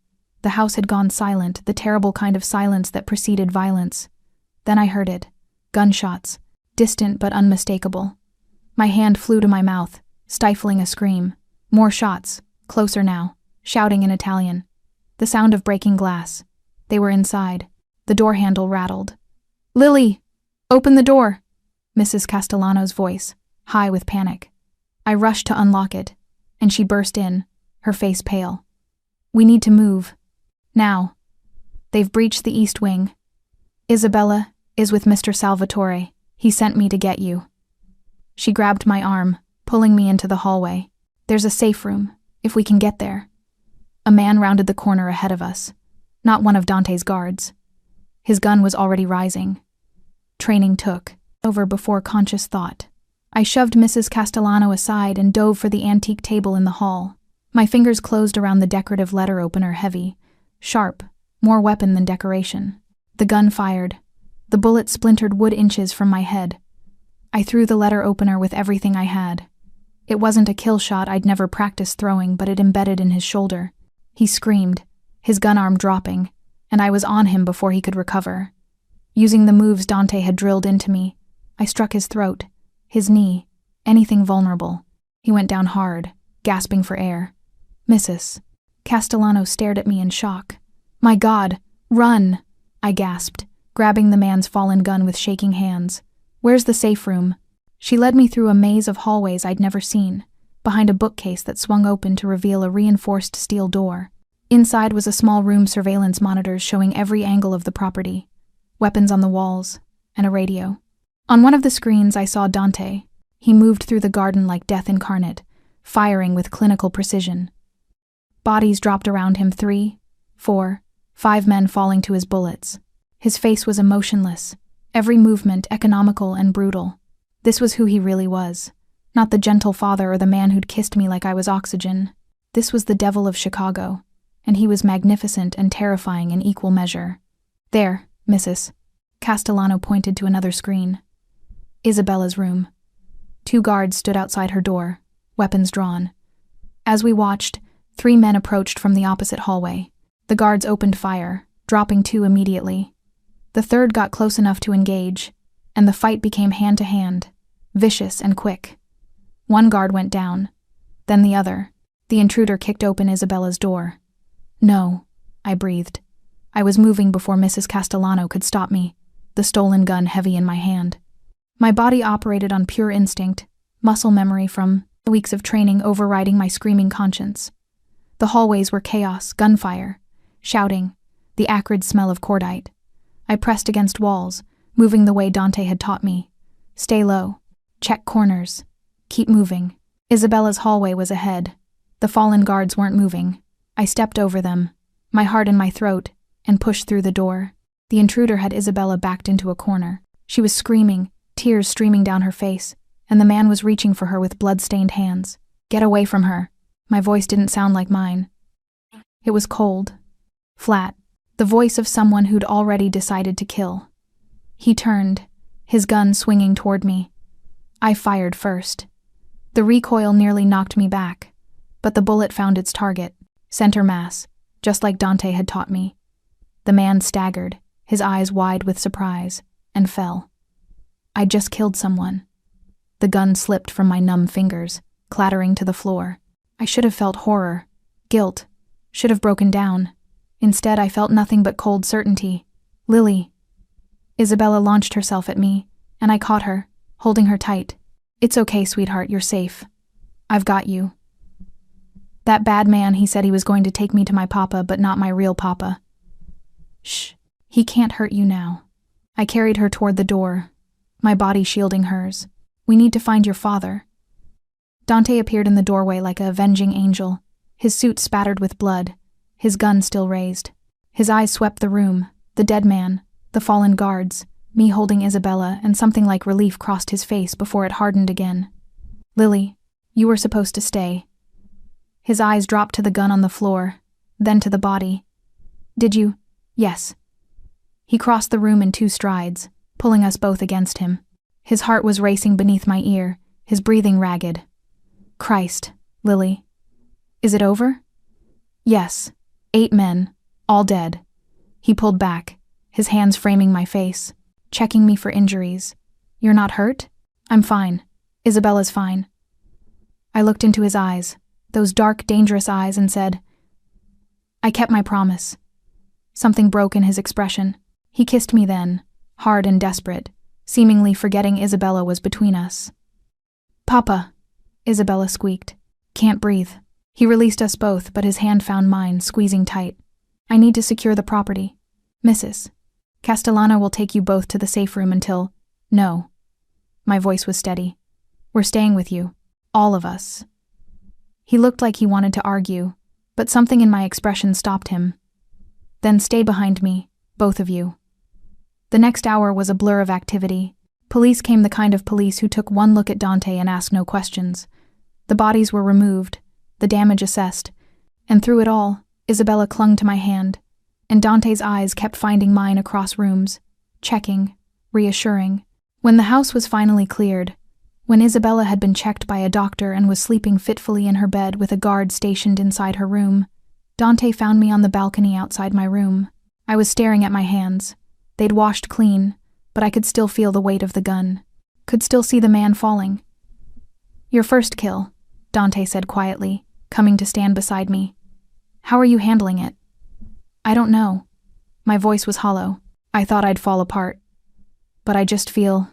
A: The house had gone silent, the terrible kind of silence that preceded violence. Then I heard it. Gunshots. Distant but unmistakable. My hand flew to my mouth, stifling a scream. More shots, closer now, shouting in Italian. The sound of breaking glass. They were inside. The door handle rattled. "Lily! Open the door!" Mrs. Castellano's voice, high with panic. I rushed to unlock it, and she burst in, her face pale. "We need to move. Now. They've breached the east wing. Isabella is with Mr. Salvatore. He sent me to get you." She grabbed my arm, pulling me into the hallway. "There's a safe room, if we can get there." A man rounded the corner ahead of us, not one of Dante's guards. His gun was already rising. Training took over before conscious thought. I shoved Mrs. Castellano aside and dove for the antique table in the hall. My fingers closed around the decorative letter opener, heavy, sharp, more weapon than decoration. The gun fired. The bullet splintered wood inches from my head. I threw the letter opener with everything I had. It wasn't a kill shot I'd never practiced throwing, but it embedded in his shoulder. He screamed, his gun arm dropping, and I was on him before he could recover. Using the moves Dante had drilled into me, I struck his throat, his knee, anything vulnerable. He went down hard, gasping for air. "Mrs." Castellano stared at me in shock. "My God, run!" I gasped, grabbing the man's fallen gun with shaking hands. "Where's the safe room?" She led me through a maze of hallways I'd never seen, behind a bookcase that swung open to reveal a reinforced steel door. Inside was a small room, surveillance monitors showing every angle of the property, weapons on the walls, and a radio. On one of the screens I saw Dante. He moved through the garden like death incarnate, firing with clinical precision. Bodies dropped around him, 3, 4, 5 men falling to his bullets. His face was emotionless, every movement economical and brutal. This was who he really was. Not the gentle father or the man who'd kissed me like I was oxygen. This was the devil of Chicago, and he was magnificent and terrifying in equal measure. "There, Mrs." Castellano pointed to another screen. Isabella's room. 2 guards stood outside her door, weapons drawn. As we watched, 3 men approached from the opposite hallway. The guards opened fire, dropping 2 immediately. The third got close enough to engage, and the fight became hand-to-hand, vicious and quick. 1 guard went down, then the other. The intruder kicked open Isabella's door. "No," I breathed. I was moving before Mrs. Castellano could stop me, the stolen gun heavy in my hand. My body operated on pure instinct, muscle memory from weeks of training overriding my screaming conscience. The hallways were chaos, gunfire, shouting, the acrid smell of cordite. I pressed against walls, moving the way Dante had taught me. Stay low. Check corners. Keep moving. Isabella's hallway was ahead. The fallen guards weren't moving. I stepped over them, my heart in my throat, and pushed through the door. The intruder had Isabella backed into a corner. She was screaming, tears streaming down her face, and the man was reaching for her with blood-stained hands. "Get away from her." My voice didn't sound like mine. It was cold, flat, the voice of someone who'd already decided to kill. He turned, his gun swinging toward me. I fired first. The recoil nearly knocked me back, but the bullet found its target, center mass, just like Dante had taught me. The man staggered, his eyes wide with surprise, and fell. I'd just killed someone. The gun slipped from my numb fingers, clattering to the floor. I should have felt horror, guilt, should have broken down. Instead, I felt nothing but cold certainty. "Lily." Isabella launched herself at me, and I caught her, holding her tight. "It's okay, sweetheart, you're safe. I've got you." "That bad man, he said he was going to take me to my papa, but not my real papa." "Shh, he can't hurt you now." I carried her toward the door, my body shielding hers. "We need to find your father." Dante appeared in the doorway like a avenging angel, his suit spattered with blood, his gun still raised. His eyes swept the room, the dead man, the fallen guards, me holding Isabella, and something like relief crossed his face before it hardened again. Lily, you were supposed to stay. His eyes dropped to the gun on the floor, then to the body. Did you? Yes. He crossed the room in 2 strides, pulling us both against him. His heart was racing beneath my ear, his breathing ragged. Christ, Lily. Is it over? Yes. 8 men, all dead. He pulled back, his hands framing my face, checking me for injuries. You're not hurt? I'm fine. Isabella's fine. I looked into his eyes, those dark, dangerous eyes, and said, I kept my promise. Something broke in his expression. He kissed me then, hard and desperate, seemingly forgetting Isabella was between us. Papa, Isabella squeaked. Can't breathe. He released us both, but his hand found mine, squeezing tight. I need to secure the property. Mrs. Castellano will take you both to the safe room until… No. My voice was steady. We're staying with you. All of us. He looked like he wanted to argue, but something in my expression stopped him. Then stay behind me, both of you. The next hour was a blur of activity. Police came, the kind of police who took one look at Dante and asked no questions. The bodies were removed, the damage assessed, and through it all, Isabella clung to my hand, and Dante's eyes kept finding mine across rooms, checking, reassuring. When the house was finally cleared, when Isabella had been checked by a doctor and was sleeping fitfully in her bed with a guard stationed inside her room, Dante found me on the balcony outside my room. I was staring at my hands. They'd washed clean, but I could still feel the weight of the gun. Could still see the man falling. Your first kill, Dante said quietly, coming to stand beside me. How are you handling it? I don't know. My voice was hollow. I thought I'd fall apart. But I just feel…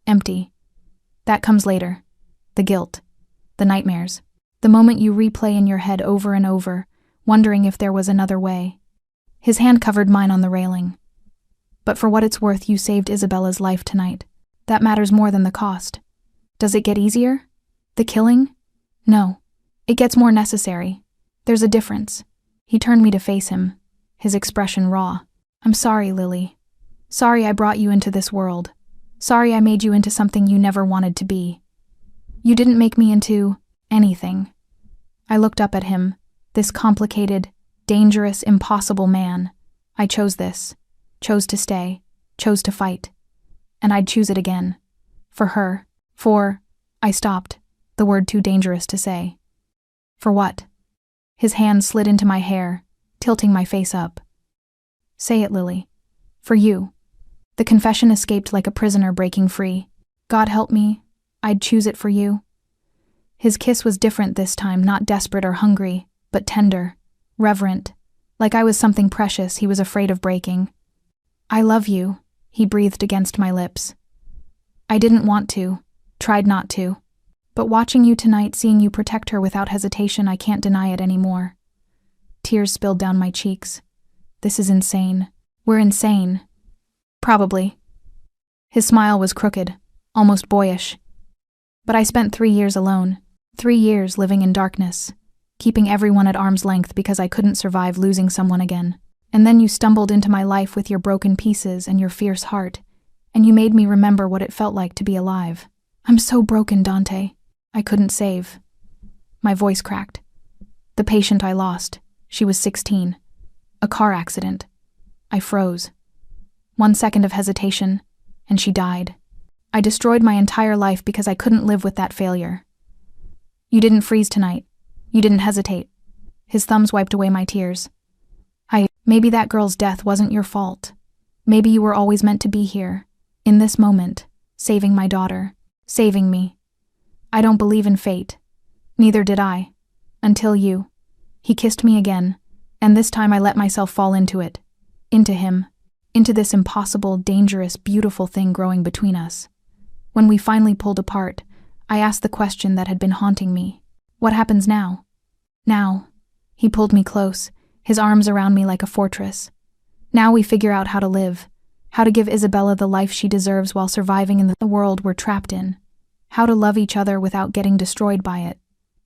A: empty. That comes later. The guilt. The nightmares. The moment you replay in your head over and over, wondering if there was another way. His hand covered mine on the railing. But for what it's worth, you saved Isabella's life tonight. That matters more than the cost. Does it get easier? The killing? No. It gets more necessary. There's a difference. He turned me to face him, his expression raw. I'm sorry, Lily. Sorry I brought you into this world. Sorry I made you into something you never wanted to be. You didn't make me into… anything. I looked up at him, this complicated, dangerous, impossible man. I chose this. Chose to stay. Chose to fight. And I'd choose it again. For her. For… I stopped, the word too dangerous to say. For what? His hand slid into my hair, tilting my face up. Say it, Lily. For you. The confession escaped like a prisoner breaking free. God help me, I'd choose it for you. His kiss was different this time, not desperate or hungry, but tender, reverent, like I was something precious he was afraid of breaking. I love you, he breathed against my lips. I didn't want to, tried not to. But watching you tonight, seeing you protect her without hesitation, I can't deny it anymore. Tears spilled down my cheeks. This is insane. We're insane. Probably. His smile was crooked, almost boyish. But I spent 3 years alone, 3 years living in darkness, keeping everyone at arm's length because I couldn't survive losing someone again. And then you stumbled into my life with your broken pieces and your fierce heart, and you made me remember what it felt like to be alive. I'm so broken, Dante. I couldn't save. My voice cracked. The patient I lost, she was 16. A car accident. I froze. 1 second of hesitation, and she died. I destroyed my entire life because I couldn't live with that failure. You didn't freeze tonight. You didn't hesitate. His thumbs wiped away my tears. Maybe that girl's death wasn't your fault. Maybe you were always meant to be here, in this moment, saving my daughter, saving me. I don't believe in fate. Neither did I. Until you. He kissed me again, and this time I let myself fall into it. Into him. Into this impossible, dangerous, beautiful thing growing between us. When we finally pulled apart, I asked the question that had been haunting me. What happens now? Now. He pulled me close, his arms around me like a fortress. Now we figure out how to live, how to give Isabella the life she deserves while surviving in the world we're trapped in, how to love each other without getting destroyed by it.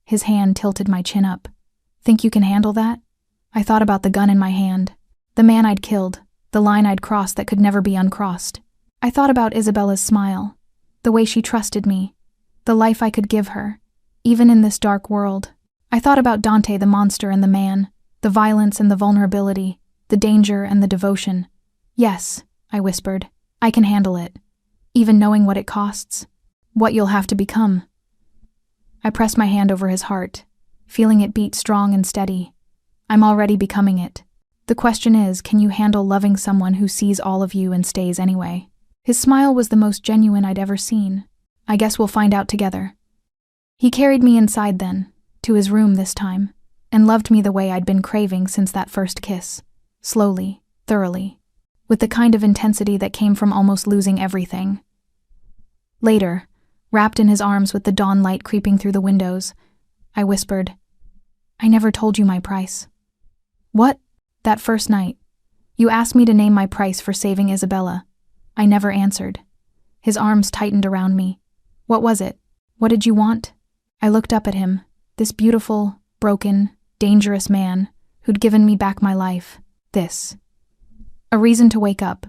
A: His hand tilted my chin up. Think you can handle that? I thought about the gun in my hand. The man I'd killed, the line I'd crossed that could never be uncrossed. I thought about Isabella's smile, the way she trusted me, the life I could give her, even in this dark world. I thought about Dante the monster and the man, the violence and the vulnerability, the danger and the devotion. Yes, I whispered, I can handle it, even knowing what it costs, what you'll have to become. I pressed my hand over his heart, feeling it beat strong and steady. I'm already becoming it. The question is, can you handle loving someone who sees all of you and stays anyway? His smile was the most genuine I'd ever seen. I guess we'll find out together. He carried me inside then, to his room this time, and loved me the way I'd been craving since that first kiss. Slowly, thoroughly, with the kind of intensity that came from almost losing everything. Later, wrapped in his arms with the dawn light creeping through the windows, I whispered, I never told you my price. What? That first night. You asked me to name my price for saving Isabella. I never answered. His arms tightened around me. What was it? What did you want? I looked up at him, this beautiful, broken, dangerous man who'd given me back my life. This. A reason to wake up.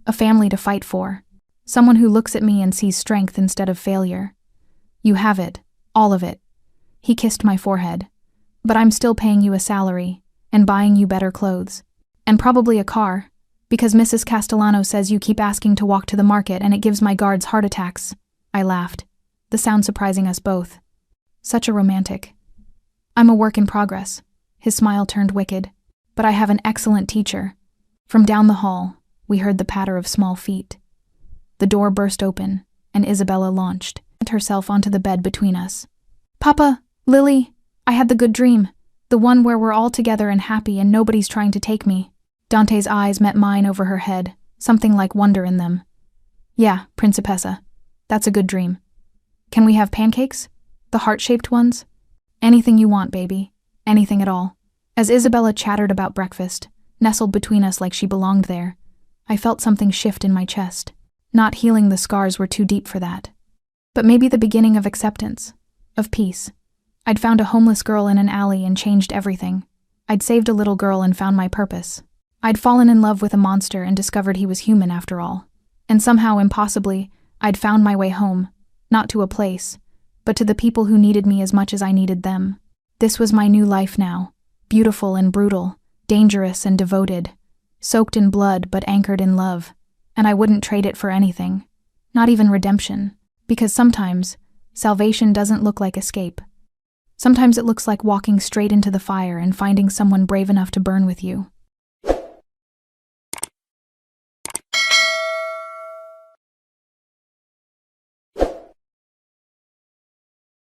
A: A family to fight for. Someone who looks at me and sees strength instead of failure. You have it. All of it. He kissed my forehead. But I'm still paying you a salary and buying you better clothes. And probably a car, because Mrs. Castellano says you keep asking to walk to the market and it gives my guards heart attacks. I laughed, the sound surprising us both. Such a romantic. I'm a work in progress. His smile turned wicked. But I have an excellent teacher. From down the hall, we heard the patter of small feet. The door burst open, and Isabella launched herself onto the bed between us. Papa, Lily, I had the good dream. The one where we're all together and happy and nobody's trying to take me. Dante's eyes met mine over her head, something like wonder in them. Yeah, Principessa. That's a good dream. Can we have pancakes? The heart-shaped ones? Anything you want, baby. Anything at all. As Isabella chattered about breakfast, nestled between us like she belonged there, I felt something shift in my chest. Not healing the scars were too deep for that. But maybe the beginning of acceptance. Of peace. I'd found a homeless girl in an alley and changed everything. I'd saved a little girl and found my purpose. I'd fallen in love with a monster and discovered he was human after all. And somehow, impossibly, I'd found my way home, not to a place, but to the people who needed me as much as I needed them. This was my new life now, beautiful and brutal, dangerous and devoted, soaked in blood but anchored in love, and I wouldn't trade it for anything, not even redemption, because sometimes salvation doesn't look like escape. Sometimes it looks like walking straight into the fire and finding someone brave enough to burn with you.